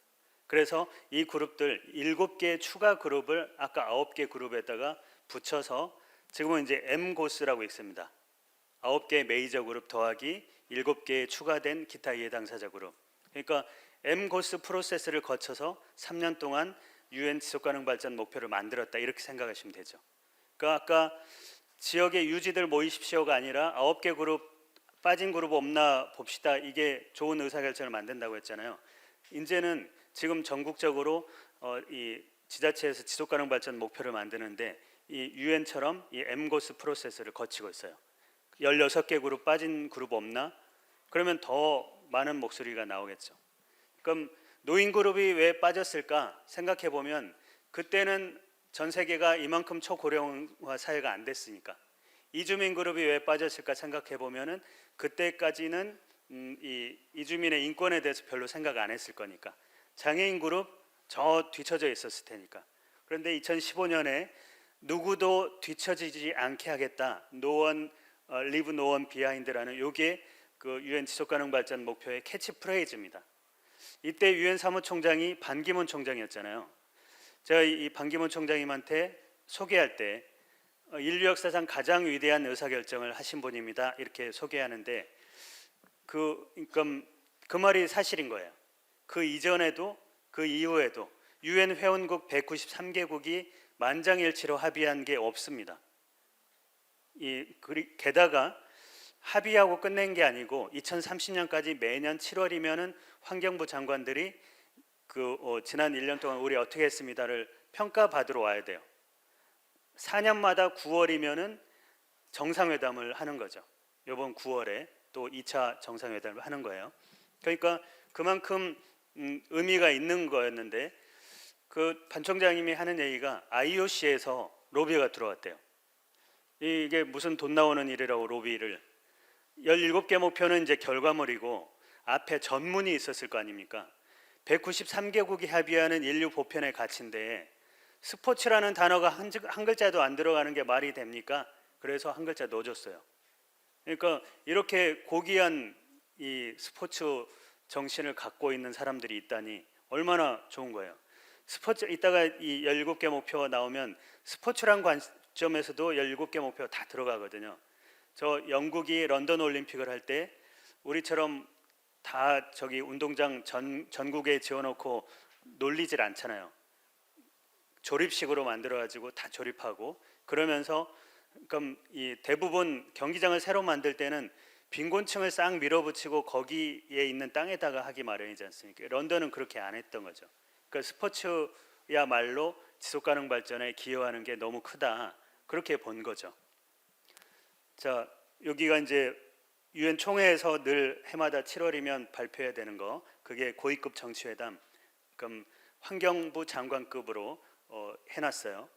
S1: 그래서 이 그룹들 7개 추가 그룹을 아까 9개 그룹에다가 붙여서 지금은 이제 M고스라고 있습니다. 9개 메이저 그룹 더하기 7개 추가된 기타 이해 당사자 그룹. 그러니까 M고스 프로세스를 거쳐서 3년 동안 유엔 지속가능 발전 목표를 만들었다 이렇게 생각하시면 되죠. 그러니까 아까 지역의 유지들 모이십시오가 아니라 9개 그룹 빠진 그룹 없나 봅시다. 이게 좋은 의사결정을 만든다고 했잖아요. 이제는 지금 전국적으로 이 지자체에서 지속가능 발전 목표를 만드는데 이 유엔처럼 이 M고스 프로세스를 거치고 있어요. 16개 그룹 빠진 그룹 없나? 그러면 더 많은 목소리가 나오겠죠. 그럼 노인 그룹이 왜 빠졌을까 생각해 보면 그때는 전 세계가 이만큼 초고령화 사회가 안 됐으니까. 이주민 그룹이 왜 빠졌을까 생각해 보면은 그때까지는 이 이주민의 인권에 대해서 별로 생각 안 했을 거니까. 장애인 그룹 저 뒤처져 있었을 테니까. 그런데 2015년에 누구도 뒤처지지 않게 하겠다. 노원 리브 노원 비하인드라는 요게 그 유엔 지속가능 발전 목표의 캐치프레이즈입니다. 이때 유엔 사무총장이 반기문 총장이었잖아요. 제가 이 반기문 총장님한테 소개할 때 인류 역사상 가장 위대한 의사결정을 하신 분입니다. 이렇게 소개하는데 그 말이 사실인 거예요. 그 이전에도 그 이후에도 유엔 회원국 193개국이 만장일치로 합의한 게 없습니다. 게다가 합의하고 끝낸 게 아니고 2030년까지 매년 7월이면은 환경부 장관들이 지난 1년 동안 우리 어떻게 했습니다를 평가받으러 와야 돼요. 4년마다 9월이면은 정상회담을 하는 거죠. 이번 9월에 또 2차 정상회담을 하는 거예요. 그러니까 그만큼 의미가 있는 거였는데 그 반 총장님이 하는 얘기가 IOC에서 로비가 들어왔대요. 이게 무슨 돈 나오는 일이라고 로비를 17개 목표는 이제 결과물이고 앞에 전문이 있었을 거 아닙니까? 193개국이 합의하는 인류 보편의 가치인데 스포츠라는 단어가 한 글자도 안 들어가는 게 말이 됩니까? 그래서 한 글자 넣어줬어요. 그러니까 이렇게 고귀한 이 스포츠 정신을 갖고 있는 사람들이 있다니 얼마나 좋은 거예요. 스포츠 이따가 이 17개 목표가 나오면 스포츠란 관점에서도 17개 목표가 다 들어가거든요. 저 영국이 런던 올림픽을 할 때 우리처럼 다 저기 운동장 전국에 지어놓고 놀리질 않잖아요. 조립식으로 만들어가지고 다 조립하고 그러면서 그럼 이 대부분 경기장을 새로 만들 때는 빈곤층을 싹 밀어붙이고 거기에 있는 땅에다가 하기 마련이지 않습니까? 런던은 그렇게 안 했던 거죠. 그러니까 스포츠야말로 지속가능 발전에 기여하는 게 너무 크다 그렇게 본 거죠. 자, 여기가 이제 유엔 총회에서 늘 해마다 7월이면 발표해야 되는 거 그게 고위급 정치회담 그럼 환경부 장관급으로 해놨어요.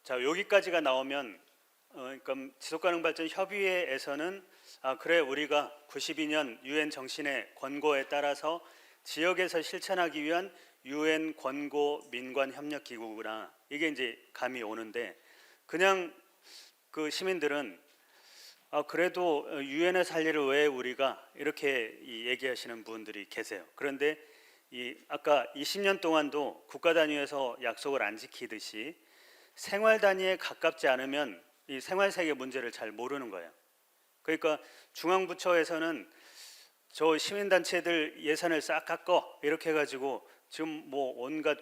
S1: 자, 여기까지가 나오면 그럼 지속가능발전 협의회에서는 그래, 우리가 92년 유엔 정신의 권고에 따라서 지역에서 실천하기 위한 유엔 권고 민관 협력 기구구나, 이게 이제 감이 오는데, 그냥 그 시민들은 그래도 유엔에서 할 일을 왜 우리가, 이렇게 얘기하시는 분들이 계세요. 그런데 아까 20년 동안도 국가 단위에서 약속을 안 지키듯이 생활 단위에 가깝지 않으면 이 생활 세계 문제를 잘 모르는 거예요. 그러니까 중앙부처에서는 저 시민단체들 예산을 싹 깎어 이렇게 해가지고 지금 뭐 온갖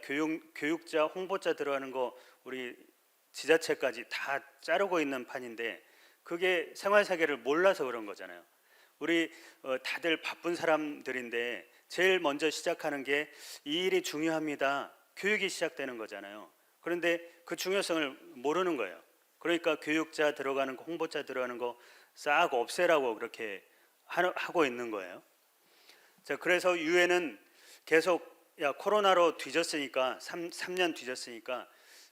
S1: 교육자, 홍보자 들어가는 거 우리 지자체까지 다 자르고 있는 판인데, 그게 생활 세계를 몰라서 그런 거잖아요. 우리 다들 바쁜 사람들인데 제일 먼저 시작하는 게 이 일이 중요합니다, 교육이 시작되는 거잖아요. 그런데 그 중요성을 모르는 거예요. 그러니까 교육자 들어가는 거, 홍보자 들어가는 거 싹 없애라고 그렇게 하고 있는 거예요. 자, 그래서 유엔은 계속 코로나로 뒤졌으니까 3년 뒤졌으니까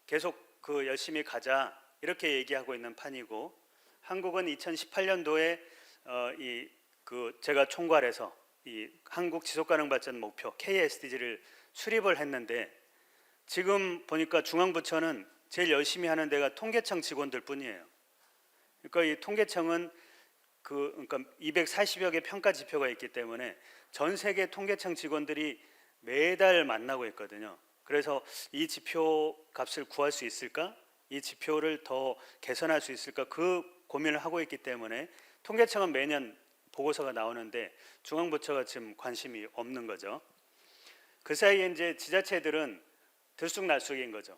S1: 계속 그 열심히 가자 이렇게 얘기하고 있는 판이고, 한국은 2018년도에 제가 총괄해서 이 한국 지속가능발전 목표 KSDG를 수립을 했는데, 지금 보니까 중앙부처는 제일 열심히 하는 데가 통계청 직원들 뿐이에요. 그러니까 이 통계청은 그러니까 240여 개 평가 지표가 있기 때문에 전 세계 통계청 직원들이 매달 만나고 있거든요. 그래서 이 지표 값을 구할 수 있을까? 이 지표를 더 개선할 수 있을까? 그 고민을 하고 있기 때문에 통계청은 매년 보고서가 나오는데 중앙부처가 지금 관심이 없는 거죠. 그 사이에 이제 지자체들은 들쑥날쑥인 거죠.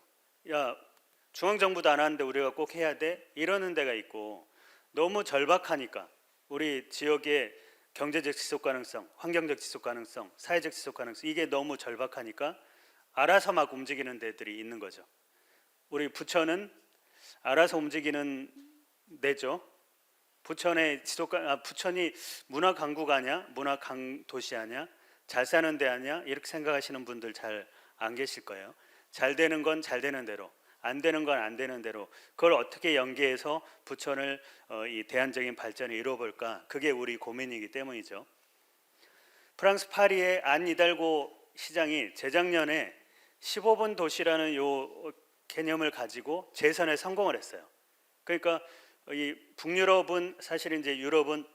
S1: 야, 중앙정부도 안 하는데 우리가 꼭 해야 돼? 이러는 데가 있고, 너무 절박하니까 우리 지역의 경제적 지속가능성, 환경적 지속가능성, 사회적 지속가능성, 이게 너무 절박하니까 알아서 막 움직이는 데들이 있는 거죠. 우리 부천은 알아서 움직이는 데죠. 부천이 문화 강국 아니야? 문화 강도시 아니야? 잘 사는 데 아니야? 이렇게 생각하시는 분들 잘 안 계실 거예요. 잘 되는 건 잘 되는 대로, 안 되는 건 안 되는 대로, 그걸 어떻게 연계해서 부천을 이 대안적인 발전을 이뤄볼까, 그게 우리 고민이기 때문이죠. 프랑스 파리의 안 이달고 시장이 재작년에 15분 도시라는 요 개념을 가지고 재선에 성공을 했어요. 그러니까 이 북유럽은, 사실 이제 유럽은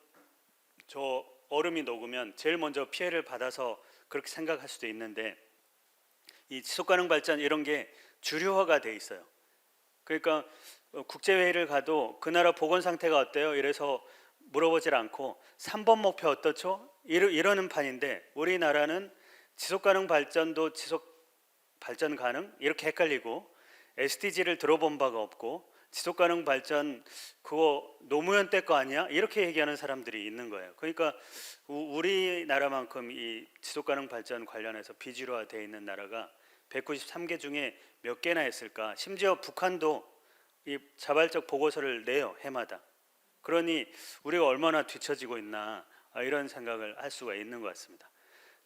S1: 저 얼음이 녹으면 제일 먼저 피해를 받아서 그렇게 생각할 수도 있는데, 이 지속가능 발전 이런 게 주류화가 돼 있어요. 그러니까 국제회의를 가도 그 나라 보건 상태가 어때요? 이래서 물어보질 않고 3번 목표 어떻죠? 이러는 판인데, 우리나라는 지속가능 발전도 지속 발전 가능 이렇게 헷갈리고, SDG를 들어본 바가 없고, 지속가능 발전 그거 노무현 때 거 아니야? 이렇게 얘기하는 사람들이 있는 거예요. 그러니까 우리나라만큼 이 지속가능 발전 관련해서 비주류화되어 있는 나라가 193개 중에 몇 개나 있을까? 심지어 북한도 이 자발적 보고서를 내요, 해마다. 그러니 우리가 얼마나 뒤처지고 있나, 이런 생각을 할 수가 있는 것 같습니다.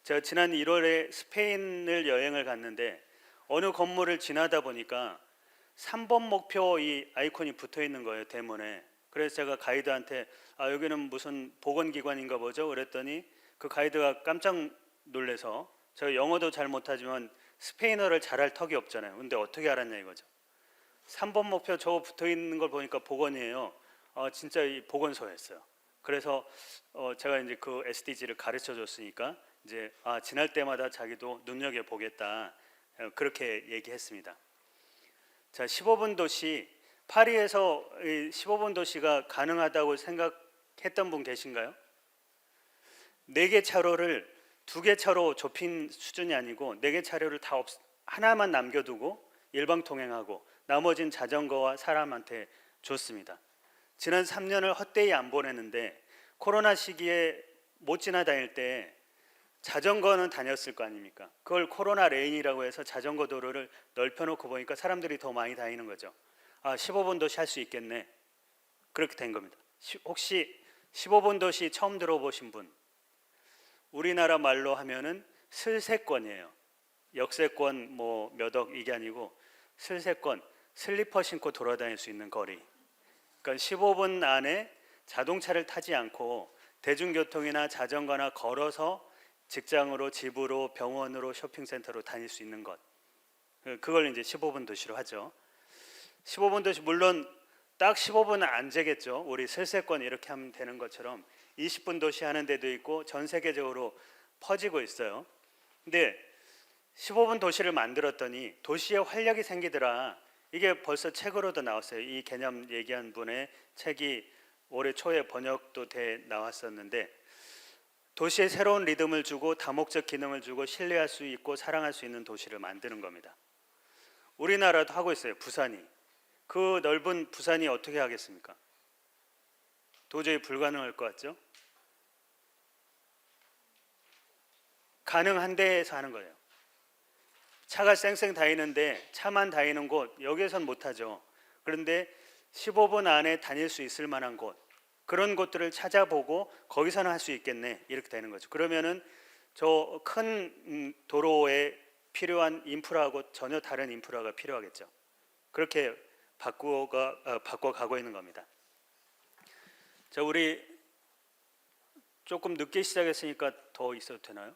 S1: 제가 지난 1월에 스페인을 여행을 갔는데 어느 건물을 지나다 보니까 3번 목표 이 아이콘이 붙어 있는 거예요, 대문에. 그래서 제가 가이드한테 여기는 무슨 보건기관인가 보죠? 그랬더니 그 가이드가 깜짝 놀래서, 제가 영어도 잘 못하지만 스페인어를 잘할 턱이 없잖아요. 근데 어떻게 알았냐 이거죠. 3번 목표 저거 붙어 있는 걸 보니까 보건이에요. 진짜 이 보건소였어요. 그래서 제가 이제 그 SDG를 가르쳐 줬으니까 이제 지날 때마다 자기도 눈여겨 보겠다, 그렇게 얘기했습니다. 자, 15분 도시, 파리에서 15분 도시가 가능하다고 생각했던 분 계신가요? 4개 차로를 2개 차로 좁힌 수준이 아니고 4개 차로를 다 하나만 남겨두고 일방통행하고 나머지는 자전거와 사람한테 줬습니다. 지난 3년을 헛되이 안 보내는데 코로나 시기에 못 지나다닐 때 자전거는 다녔을 거 아닙니까? 그걸 코로나 레인이라고 해서 자전거 도로를 넓혀놓고 보니까 사람들이 더 많이 다니는 거죠. 15분 도시 할 수 있겠네, 그렇게 된 겁니다. 혹시 15분 도시 처음 들어보신 분, 우리나라 말로 하면은 슬세권이에요. 역세권 뭐 몇 억 이게 아니고 슬세권, 슬리퍼 신고 돌아다닐 수 있는 거리. 그러니까 15분 안에 자동차를 타지 않고 대중교통이나 자전거나 걸어서 직장으로, 집으로, 병원으로, 쇼핑센터로 다닐 수 있는 것. 그걸 이제 15분 도시로 하죠. 15분 도시 물론 딱 15분은 안 되겠죠. 우리 슬세권 이렇게 하면 되는 것처럼 20분 도시 하는 데도 있고 전 세계적으로 퍼지고 있어요. 근데 15분 도시를 만들었더니 도시에 활력이 생기더라. 이게 벌써 책으로도 나왔어요. 이 개념 얘기한 분의 책이 올해 초에 번역도 돼 나왔었는데, 도시에 새로운 리듬을 주고 다목적 기능을 주고 신뢰할 수 있고 사랑할 수 있는 도시를 만드는 겁니다. 우리나라도 하고 있어요. 부산이. 그 넓은 부산이 어떻게 하겠습니까? 도저히 불가능할 것 같죠? 가능한 데에서 하는 거예요. 차가 쌩쌩 다니는데 차만 다니는 곳, 여기에선 못하죠. 그런데 15분 안에 다닐 수 있을 만한 곳, 그런 곳들을 찾아보고 거기서는 할 수 있겠네, 이렇게 되는 거죠. 그러면은 저 큰 도로에 필요한 인프라하고 전혀 다른 인프라가 필요하겠죠. 그렇게 바꿔가고 있는 겁니다. 자, 우리 조금 늦게 시작했으니까 더 있어도 되나요?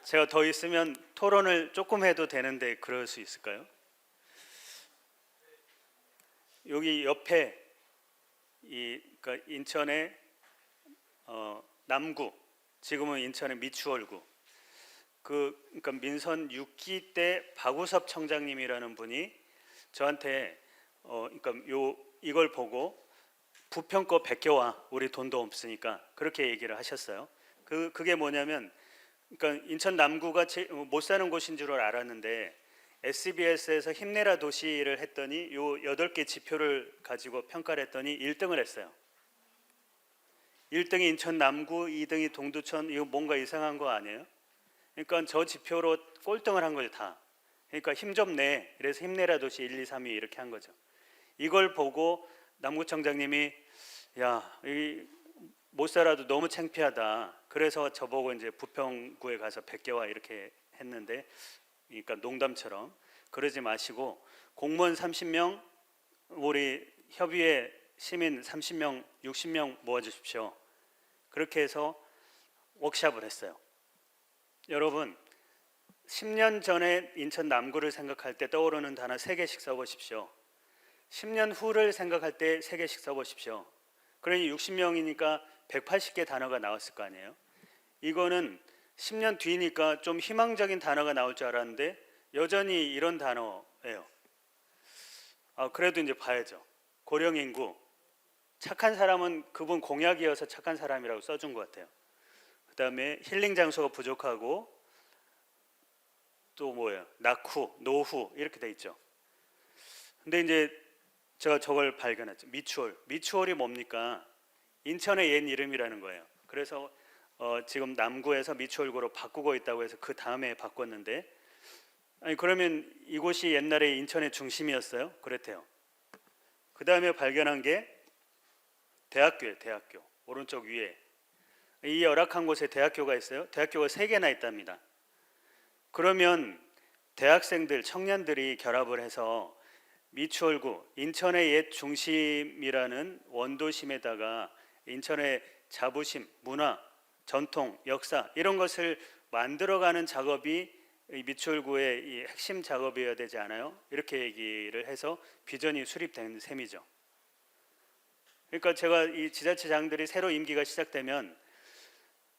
S1: 제가 더 있으면 토론을 조금 해도 되는데 그럴 수 있을까요? 여기 옆에 그러니까 인천의 남구, 지금은 인천의 미추홀구. 그러니까 민선 6기 때 박우섭 청장님이라는 분이 저한테 그러니까 이걸 보고 부평 거 베껴와, 우리 돈도 없으니까, 그렇게 얘기를 하셨어요. 그게 뭐냐면, 그러니까 인천 남구가 못 사는 곳인 줄 알았는데 SBS에서 힘내라 도시를 했더니 요 8개 지표를 가지고 평가를 했더니 1등을 했어요. 1등이 인천 남구, 2등이 동두천. 이거 뭔가 이상한 거 아니에요? 그러니까 저 지표로 꼴등을 한 거죠, 다. 그러니까 힘 좀 내. 그래서 힘내라 도시 1, 2, 3위 이렇게 한 거죠. 이걸 보고 남구청장님이 야, 못 살아도 너무 창피하다. 그래서 저보고 이제 부평구에 가서 100개와 이렇게 했는데, 그러니까 농담처럼 그러지 마시고 공무원 30명, 우리 협의회 시민 30명, 60명 모아주십시오. 그렇게 해서 워크숍을 했어요. 여러분, 10년 전에 인천 남구를 생각할 때 떠오르는 단어 3개씩 써보십시오. 10년 후를 생각할 때 3개씩 써보십시오. 그러니 60명이니까 180개 단어가 나왔을 거 아니에요. 이거는 10년 뒤니까 좀 희망적인 단어가 나올 줄 알았는데 여전히 이런 단어예요. 그래도 이제 봐야죠. 고령인구, 착한 사람은 그분 공약이어서 착한 사람이라고 써준 것 같아요. 그 다음에 힐링 장소가 부족하고, 또 뭐예요? 낙후, 노후 이렇게 돼 있죠. 근데 이제 제가 저걸 발견했죠. 미추홀이 뭡니까? 인천의 옛 이름이라는 거예요. 그래서 지금 남구에서 미추홀구로 바꾸고 있다고 해서 그 다음에 바꿨는데, 아니 그러면 이곳이 옛날에 인천의 중심이었어요? 그랬대요. 그 다음에 발견한 게 대학교예요. 대학교 오른쪽 위에 이 열악한 곳에 대학교가 있어요. 대학교가 3개나 있답니다. 그러면 대학생들, 청년들이 결합을 해서 미추홀구, 인천의 옛 중심이라는 원도심에다가 인천의 자부심, 문화, 전통, 역사 이런 것을 만들어가는 작업이 이 미추홀구의 이 핵심 작업이어야 되지 않아요? 이렇게 얘기를 해서 비전이 수립된 셈이죠. 그러니까 제가 이 지자체장들이 새로 임기가 시작되면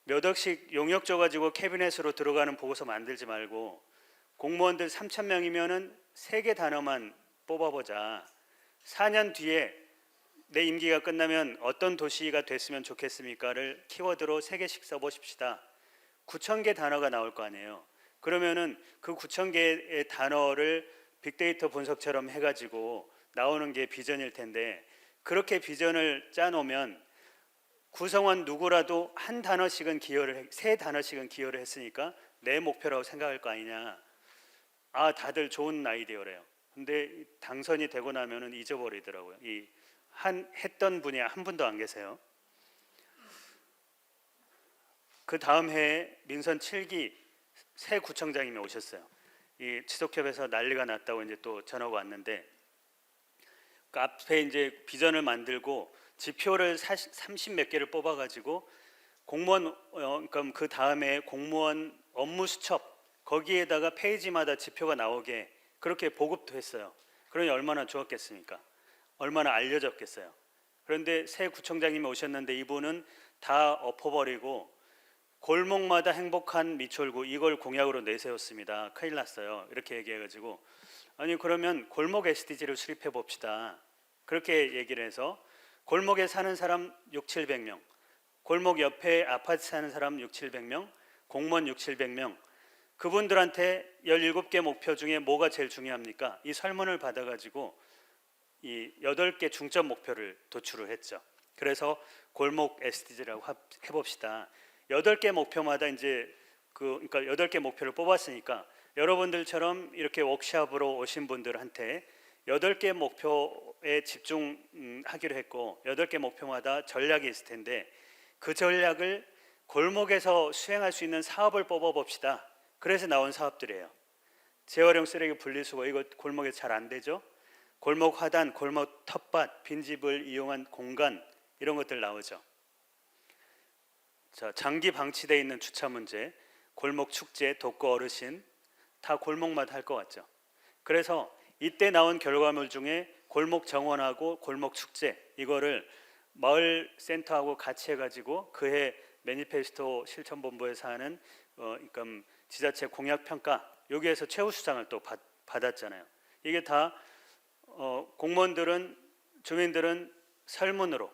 S1: 몇 억씩 용역 줘가지고 캐비넷으로 들어가는 보고서 만들지 말고 공무원들 3,000명이면은 3개 단어만 뽑아보자. 4년 뒤에 내 임기가 끝나면 어떤 도시가 됐으면 좋겠습니까를 키워드로 3개씩 써보십시다. 9,000개 단어가 나올 거 아니에요. 그러면은 그 9,000개의 단어를 빅데이터 분석처럼 해가지고 나오는 게 비전일 텐데, 그렇게 비전을 짜놓으면 구성원 누구라도 한 단어씩은 세 단어씩은 기여를 했으니까 내 목표라고 생각할 거 아니냐. 다들 좋은 아이디어래요. 근데 당선이 되고 나면은 잊어버리더라고요. 이 했던 분이 한 분도 안 계세요. 그 다음 해에 민선 7기 새 구청장님이 오셨어요. 이 지속협에서 난리가 났다고 이제 또 전화가 왔는데, 그 앞에 이제 비전을 만들고 지표를 30 몇 개를 뽑아가지고 공무원 그러니까 그 다음에 공무원 업무 수첩 거기에다가 페이지마다 지표가 나오게 그렇게 보급도 했어요. 그러니 얼마나 좋았겠습니까? 얼마나 알려졌겠어요. 그런데 새 구청장님이 오셨는데 이분은 다 엎어버리고 골목마다 행복한 미철구 이걸 공약으로 내세웠습니다. 큰일 났어요. 이렇게 얘기해가지고 아니 그러면 골목 SDG를 수립해 봅시다. 그렇게 얘기를 해서 골목에 사는 사람 6, 700명, 골목 옆에 아파트 사는 사람 6, 700명, 공무원 6, 700명 그분들한테 17개 목표 중에 뭐가 제일 중요합니까? 이 설문을 받아가지고 이 8개 중점 목표를 도출을 했죠. 그래서 골목 SDG라고 해봅시다. 8개 목표마다 이제 그러니까 8개 목표를 뽑았으니까 여러분들처럼 이렇게 워크숍으로 오신 분들한테 8개 목표에 집중하기로 했고 8개 목표마다 전략이 있을 텐데 그 전략을 골목에서 수행할 수 있는 사업을 뽑아봅시다. 그래서 나온 사업들이에요. 재활용 쓰레기 분리수거 이거 골목에 잘 안 되죠. 골목 화단, 골목 텃밭, 빈집을 이용한 공간 이런 것들 나오죠. 자, 장기 방치되어 있는 주차 문제, 골목 축제, 독거 어르신 다 골목마다 할 것 같죠. 그래서 이때 나온 결과물 중에 골목 정원하고 골목 축제 이거를 마을 센터하고 같이 해가지고 그해 매니페스토 실천본부에서 하는 그러니까 지자체 공약 평가 여기에서 최우수상을 또 받았잖아요. 이게 다 공무원들은 주민들은 설문으로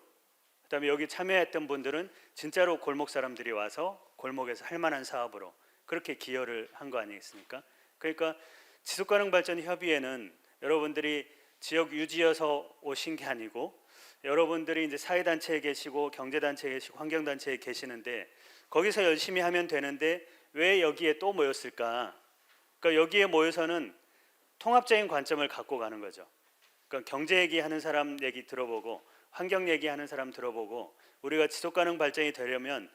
S1: 그다음에 여기 참여했던 분들은 진짜로 골목 사람들이 와서 골목에서 할 만한 사업으로 그렇게 기여를 한 거 아니겠습니까? 그러니까 지속가능발전협의회는 여러분들이 지역 유지여서 오신 게 아니고 여러분들이 이제 사회단체에 계시고 경제단체에 계시고 환경단체에 계시는데 거기서 열심히 하면 되는데 왜 여기에 또 모였을까? 그러니까 여기에 모여서는 통합적인 관점을 갖고 가는 거죠. 그러니까 경제 얘기하는 사람 얘기 들어보고 환경 얘기하는 사람 들어보고 우리가 지속가능 발전이 되려면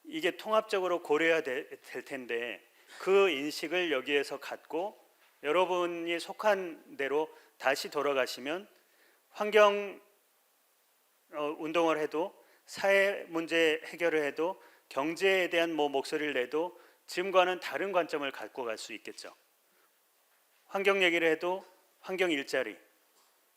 S1: 이게 통합적으로 고려해야 될 텐데 그 인식을 여기에서 갖고 여러분이 속한 대로 다시 돌아가시면 환경 운동을 해도 사회 문제 해결을 해도 경제에 대한 목소리를 내도 지금과는 다른 관점을 갖고 갈 수 있겠죠. 환경 얘기를 해도 환경 일자리,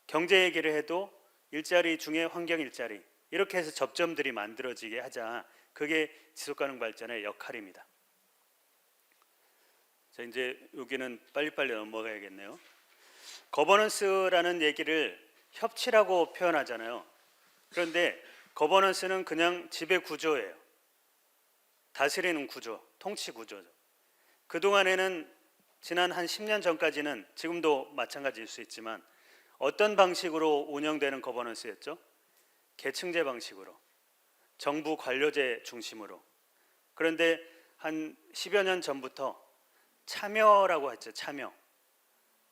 S1: 경제 얘기를 해도 일자리 중에 환경 일자리 이렇게 해서 접점들이 만들어지게 하자. 그게 지속가능 발전의 역할입니다. 자, 이제 여기는 빨리빨리 넘어가야겠네요. 거버넌스라는 얘기를 협치라고 표현하잖아요. 그런데 거버넌스는 그냥 지배 구조예요. 다스리는 구조, 통치 구조죠. 그동안에는 지난 한 10년 전까지는 지금도 마찬가지일 수 있지만 어떤 방식으로 운영되는 거버넌스였죠? 계층제 방식으로, 정부 관료제 중심으로. 그런데 한 10여 년 전부터 참여라고 했죠. 참여.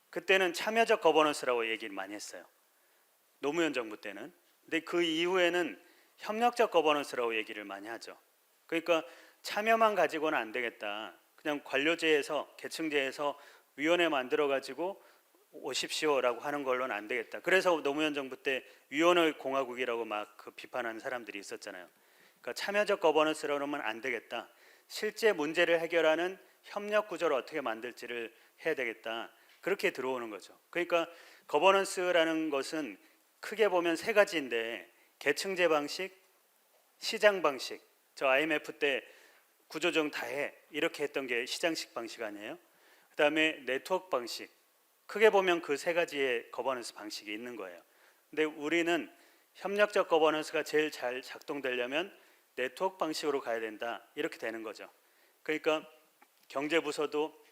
S1: 그때는 참여적 거버넌스라고 얘기를 많이 했어요. 노무현 정부 때는. 근데 그 이후에는 협력적 거버넌스라고 얘기를 많이 하죠. 그러니까 참여만 가지고는 안 되겠다. 그냥 관료제에서 계층제에서 위원회 만들어 가지고 오십시오라고 하는 걸로는 안 되겠다. 그래서 노무현 정부 때 위원회 공화국이라고 막 그 비판하는 사람들이 있었잖아요. 그러니까 참여적 거버넌스라고 하면 안 되겠다. 실제 문제를 해결하는 협력 구조를 어떻게 만들지를 해야 되겠다. 그렇게 들어오는 거죠. 그러니까 거버넌스라는 것은 크게 보면 세 가지인데 계층제 방식, 시장 방식. 저 IMF 때 구조조정 다 해 이렇게 했던 게 시장식 방식 아니에요? 그다음에 네트워크 방식. 크게 보면 그 세 가지의 거버넌스 방식이 있는 거예요. 근데 우리는 협력적 거버넌스가 제일 잘 작동되려면 네트워크 방식으로 가야 된다. 이렇게 되는 거죠. 그러니까 경제부서도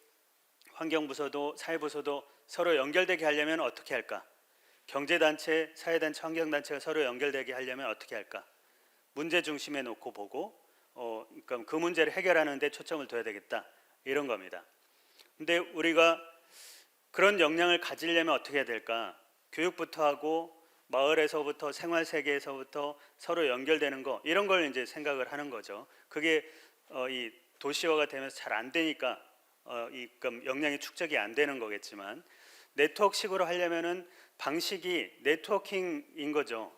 S1: 환경부서도 사회부서도 서로 연결되게 하려면 어떻게 할까? 경제단체, 사회단체, 환경단체가 서로 연결되게 하려면 어떻게 할까? 문제 중심에 놓고 보고 그러니까 그 문제를 해결하는 데 초점을 둬야 되겠다. 이런 겁니다. 근데 우리가 그런 역량을 가지려면 어떻게 해야 될까? 교육부터 하고 마을에서부터 생활 세계에서부터 서로 연결되는 거 이런 걸 이제 생각을 하는 거죠. 그게 이 도시화가 되면서 잘 안 되니까 그럼 역량이 축적이 안 되는 거겠지만 네트워크식으로 하려면은 방식이 네트워킹인 거죠.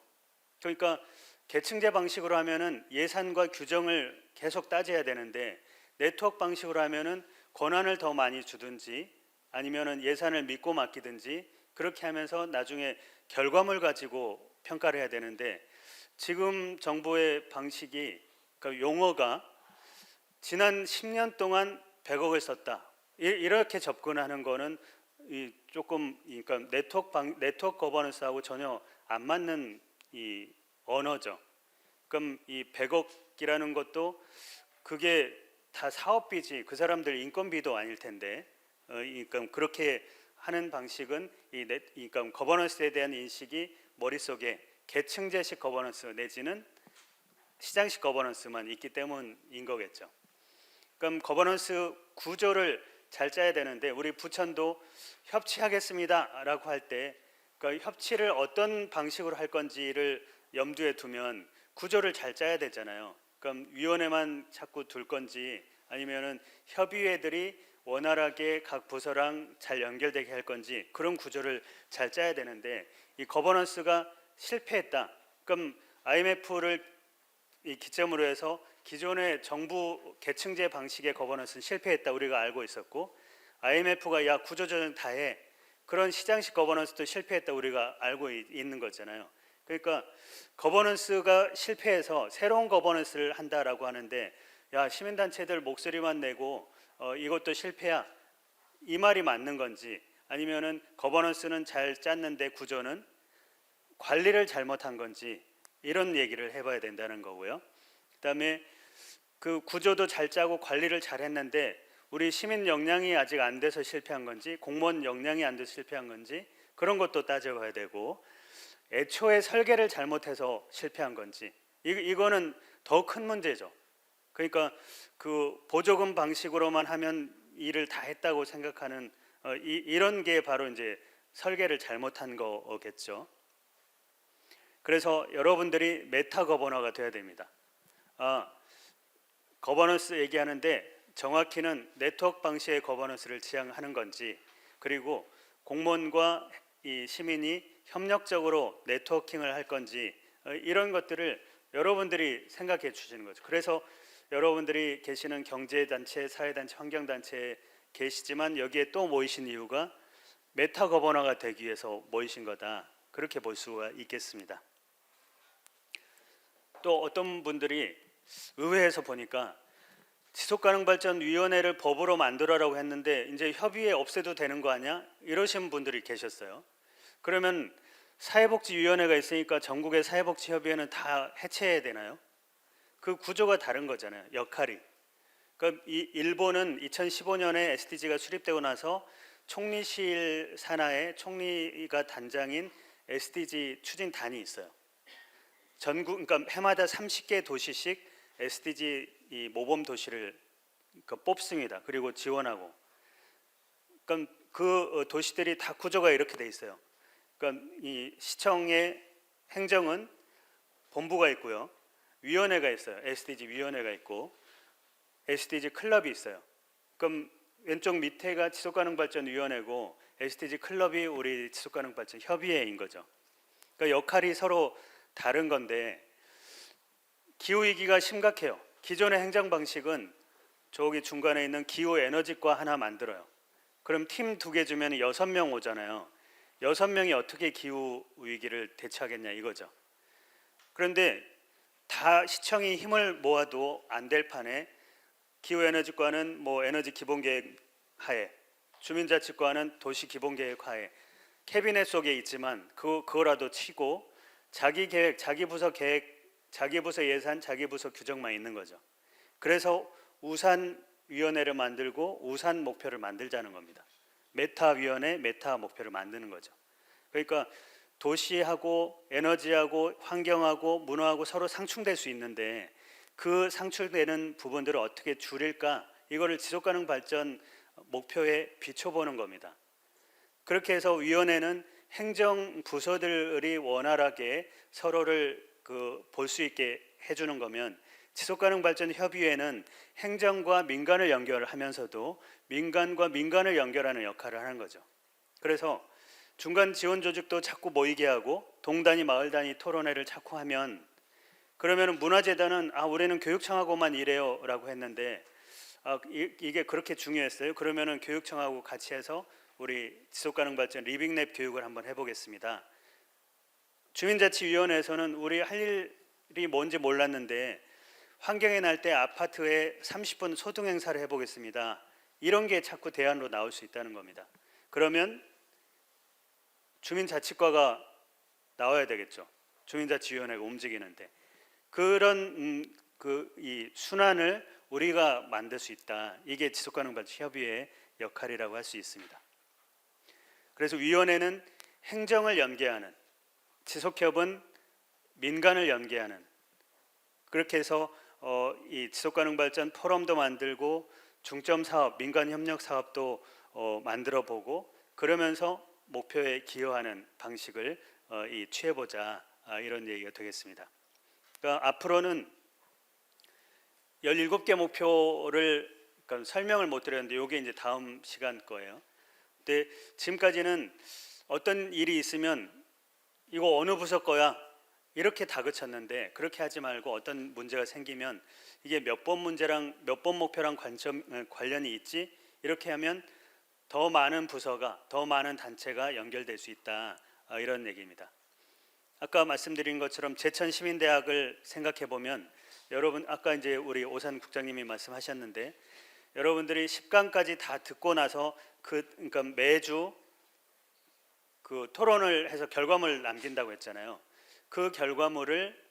S1: 그러니까 계층제 방식으로 하면은 예산과 규정을 계속 따져야 되는데 네트워크 방식으로 하면은 권한을 더 많이 주든지 아니면은 예산을 믿고 맡기든지 그렇게 하면서 나중에 결과물 가지고 평가를 해야 되는데 지금 정부의 방식이 그러니까 용어가 지난 10년 동안 100억을 썼다 이렇게 접근하는 거는 조금 그러니까 네트워크 거버넌스하고 전혀 안 맞는 이 언어죠. 그럼 이 100억이라는 것도 그게 다 사업비지 그 사람들 인건비도 아닐 텐데 그러니까 그렇게 하는 방식은 그러니까 거버넌스에 대한 인식이 머릿속에 계층제식 거버넌스 내지는 시장식 거버넌스만 있기 때문인 거겠죠. 그럼 거버넌스 구조를 잘 짜야 되는데 우리 부천도 협치하겠습니다라고 할 때 그러니까 협치를 어떤 방식으로 할 건지를 염두에 두면 구조를 잘 짜야 되잖아요. 그럼 위원회만 자꾸 둘 건지 아니면은 협의회들이 원활하게 각 부서랑 잘 연결되게 할 건지 그런 구조를 잘 짜야 되는데 이 거버넌스가 실패했다. 그럼 IMF를 이 기점으로 해서 기존의 정부 계층제 방식의 거버넌스는 실패했다 우리가 알고 있었고 IMF가 야 구조조정 다 해 그런 시장식 거버넌스도 실패했다 우리가 알고 있는 거잖아요. 그러니까 거버넌스가 실패해서 새로운 거버넌스를 한다라고 하는데 야 시민단체들 목소리만 내고 이것도 실패야 이 말이 맞는 건지 아니면은 거버넌스는 잘 짰는데 구조는 관리를 잘못한 건지 이런 얘기를 해봐야 된다는 거고요. 그다음에 그 구조도 잘 짜고 관리를 잘 했는데 우리 시민 역량이 아직 안 돼서 실패한 건지 공무원 역량이 안 돼서 실패한 건지 그런 것도 따져봐야 되고 애초에 설계를 잘못해서 실패한 건지 이거는 더 큰 문제죠. 그러니까 그 보조금 방식으로만 하면 일을 다 했다고 생각하는 이런 게 바로 이제 설계를 잘못한 거겠죠. 그래서 여러분들이 메타 거버너가 돼야 됩니다. 거버넌스 얘기하는데 정확히는 네트워크 방식의 거버넌스를 지향하는 건지 그리고 공무원과 이 시민이 협력적으로 네트워킹을 할 건지 이런 것들을 여러분들이 생각해 주시는 거죠. 그래서 여러분들이 계시는 경제단체, 사회단체, 환경단체에 계시지만 여기에 또 모이신 이유가 메타 거버너가 되기 위해서 모이신 거다. 그렇게 볼 수가 있겠습니다. 또 어떤 분들이 의회에서 보니까 지속가능발전위원회를 법으로 만들어라고 했는데 이제 협의회 없애도 되는 거 아니야? 이러신 분들이 계셨어요. 그러면 사회복지위원회가 있으니까 전국의 사회복지협의회는 다 해체해야 되나요? 그 구조가 다른 거잖아요. 역할이. 그러니까 이 일본은 2015년에 SDG가 수립되고 나서 총리실 산하에 총리가 단장인 SDG 추진단이 있어요. 전국 그러니까 해마다 30개 도시씩 SDG 이 모범 도시를 뽑습니다. 그리고 지원하고. 그러니까 그 도시들이 다 구조가 이렇게 돼 있어요. 그러니까 이 시청의 행정은 본부가 있고요. 위원회가 있어요. SDG 위원회가 있고 SDG 클럽이 있어요. 그럼 왼쪽 밑에가 지속가능발전위원회고 SDG 클럽이 우리 지속가능발전 협의회인 거죠. 그러니까 역할이 서로 다른 건데 기후위기가 심각해요. 기존의 행정 방식은 저기 중간에 있는 기후에너지과 하나 만들어요. 그럼 팀 2개 주면 6명 오잖아요. 6명이 어떻게 기후위기를 대처하겠냐 이거죠. 그런데 다 시청이 힘을 모아도 안 될 판에 기후에너지과는 뭐 에너지 기본계획 하에 주민자치과는 도시 기본계획 하에 캐비넷 속에 있지만 그거라도 치고 자기 계획, 자기 부서 계획, 자기 부서 예산, 자기 부서 규정만 있는 거죠. 그래서 우산 위원회를 만들고 우산 목표를 만들자는 겁니다. 메타 위원회, 메타 목표를 만드는 거죠. 그러니까 도시하고 에너지하고 환경하고 문화하고 서로 상충될 수 있는데 그 상충되는 부분들을 어떻게 줄일까? 이거를 지속가능 발전 목표에 비춰보는 겁니다. 그렇게 해서 위원회는 행정 부서들이 원활하게 서로를 볼 수 있게 해주는 거면 지속가능발전협의회는 행정과 민간을 연결하면서도 민간과 민간을 연결하는 역할을 하는 거죠. 그래서 중간 지원 조직도 자꾸 모이게 하고 동단위 마을 단위 토론회를 자꾸 하면 그러면 문화재단은 우리는 교육청하고만 일해요라고 했는데 이게 그렇게 중요했어요. 그러면은 교육청하고 같이 해서 우리 지속가능발전 리빙랩 교육을 한번 해보겠습니다. 주민자치위원회에서는 우리 할 일이 뭔지 몰랐는데 환경에 날 때 아파트에 30분 소등 행사를 해보겠습니다. 이런 게 자꾸 대안으로 나올 수 있다는 겁니다. 그러면 주민자치과가 나와야 되겠죠. 주민자치위원회가 움직이는데 그런 이 순환을 우리가 만들 수 있다. 이게 지속가능발전협의회의 역할이라고 할 수 있습니다. 그래서 위원회는 행정을 연계하는, 지속협은 민간을 연계하는, 그렇게 해서 이 지속가능발전 포럼도 만들고 중점 사업, 민간 협력 사업도 만들어 보고 그러면서 목표에 기여하는 방식을 취해보자, 이런 얘기가 되겠습니다. 그러니까 앞으로는 17개 목표를 그러니까 설명을 못 드렸는데 이게 이제 다음 시간 거예요. 근데 지금까지는 어떤 일이 있으면 이거 어느 부서 거야? 이렇게 다그쳤는데 그렇게 하지 말고 어떤 문제가 생기면 이게 몇 번 문제랑 몇 번 목표랑 관련이 있지? 이렇게 하면 더 많은 부서가, 더 많은 단체가 연결될 수 있다, 이런 얘기입니다. 아까 말씀드린 것처럼 제천시민대학을 생각해 보면 여러분 아까 이제 우리 오산 국장님이 말씀하셨는데 여러분들이 10강까지 다 듣고 나서 그러니까 매주 그 토론을 해서 결과물을 남긴다고 했잖아요. 그 결과물을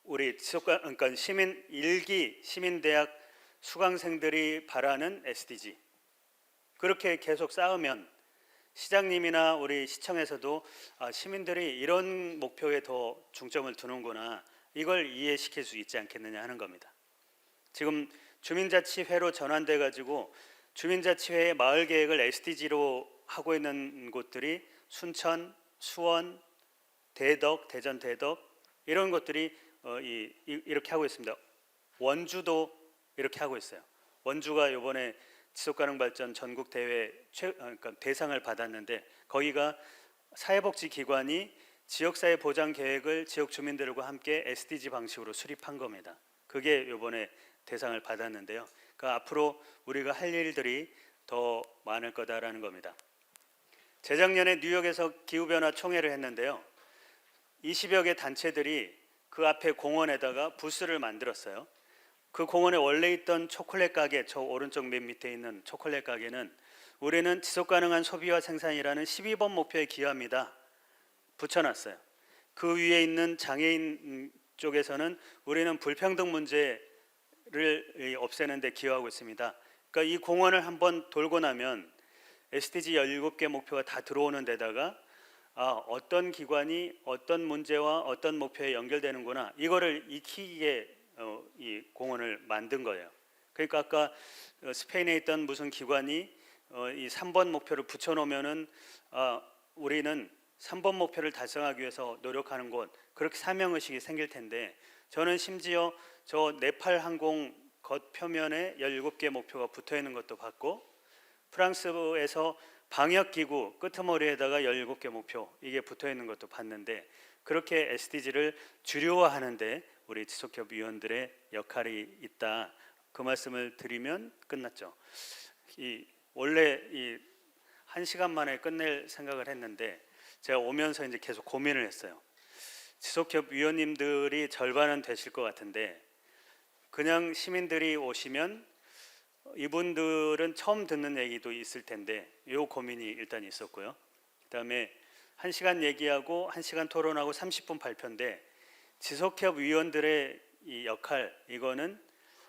S1: 우리 그러니까 시민 일기 시민대학 수강생들이 바라는 SDG 그렇게 계속 쌓으면 시장님이나 우리 시청에서도 시민들이 이런 목표에 더 중점을 두는구나 이걸 이해시킬 수 있지 않겠느냐 하는 겁니다. 지금 주민자치회로 전환돼 가지고 주민자치회의 마을 계획을 SDG로 하고 있는 곳들이 순천, 수원, 대덕, 대전 대덕 이런 것들이 이렇게 하고 있습니다. 원주도 이렇게 하고 있어요. 원주가 이번에 지속가능발전 전국 대회 그러니까 대상을 받았는데 거기가 사회복지기관이 지역사회 보장 계획을 지역 주민들과 함께 SDG 방식으로 수립한 겁니다. 그게 이번에 대상을 받았는데요. 그러니까 앞으로 우리가 할 일들이 더 많을 거다라는 겁니다. 재작년에 뉴욕에서 기후변화 총회를 했는데요. 20여 개 단체들이 그 앞에 공원에다가 부스를 만들었어요. 그 공원에 원래 있던 초콜릿 가게, 저 오른쪽 맨 밑에 있는 초콜릿 가게는 우리는 지속가능한 소비와 생산이라는 12번 목표에 기여합니다. 붙여놨어요. 그 위에 있는 장애인 쪽에서는 우리는 불평등 문제를 없애는 데 기여하고 있습니다. 그러니까 이 공원을 한번 돌고 나면 SDG 17개 목표가 다 들어오는 데다가 어떤 기관이 어떤 문제와 어떤 목표에 연결되는구나 이거를 익히게 이 공원을 만든 거예요. 그러니까 아까 스페인에 있던 무슨 기관이 이 3번 목표를 붙여놓으면은 우리는 3번 목표를 달성하기 위해서 노력하는 곳 그렇게 사명의식이 생길 텐데 저는 심지어 저 네팔 항공 겉표면에 17개 목표가 붙어있는 것도 봤고 프랑스에서 방역기구 끄트머리에다가 17개 목표 이게 붙어있는 것도 봤는데 그렇게 SDG를 주류화하는데 우리 지속협 위원들의 역할이 있다. 그 말씀을 드리면 끝났죠. 원래 1시간 만에 끝낼 생각을 했는데 제가 오면서 이제 계속 고민을 했어요. 지속협 위원님들이 절반은 되실 것 같은데 그냥 시민들이 오시면 이분들은 처음 듣는 얘기도 있을 텐데 이 고민이 일단 있었고요. 그다음에 1시간 얘기하고 1시간 토론하고 30분 발표인데 지속협 위원들의 이 역할 이거는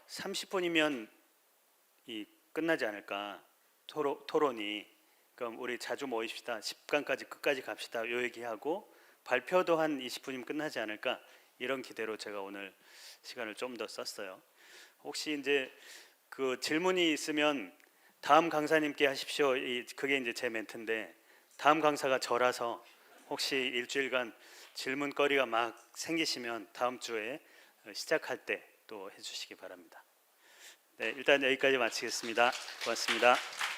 S1: 30분이면 끝나지 않을까 토론이 그럼 우리 자주 모입시다 10강까지 끝까지 갑시다 요 얘기하고 발표도 한 20분이면 끝나지 않을까 이런 기대로 제가 오늘 시간을 좀 더 썼어요. 혹시 이제 그 질문이 있으면 다음 강사님께 하십시오. 그게 이제 제 멘트인데 다음 강사가 저라서 혹시 일주일간 질문거리가 막 생기시면 다음 주에 시작할 때 또 해주시기 바랍니다. 네, 일단 여기까지 마치겠습니다. 고맙습니다.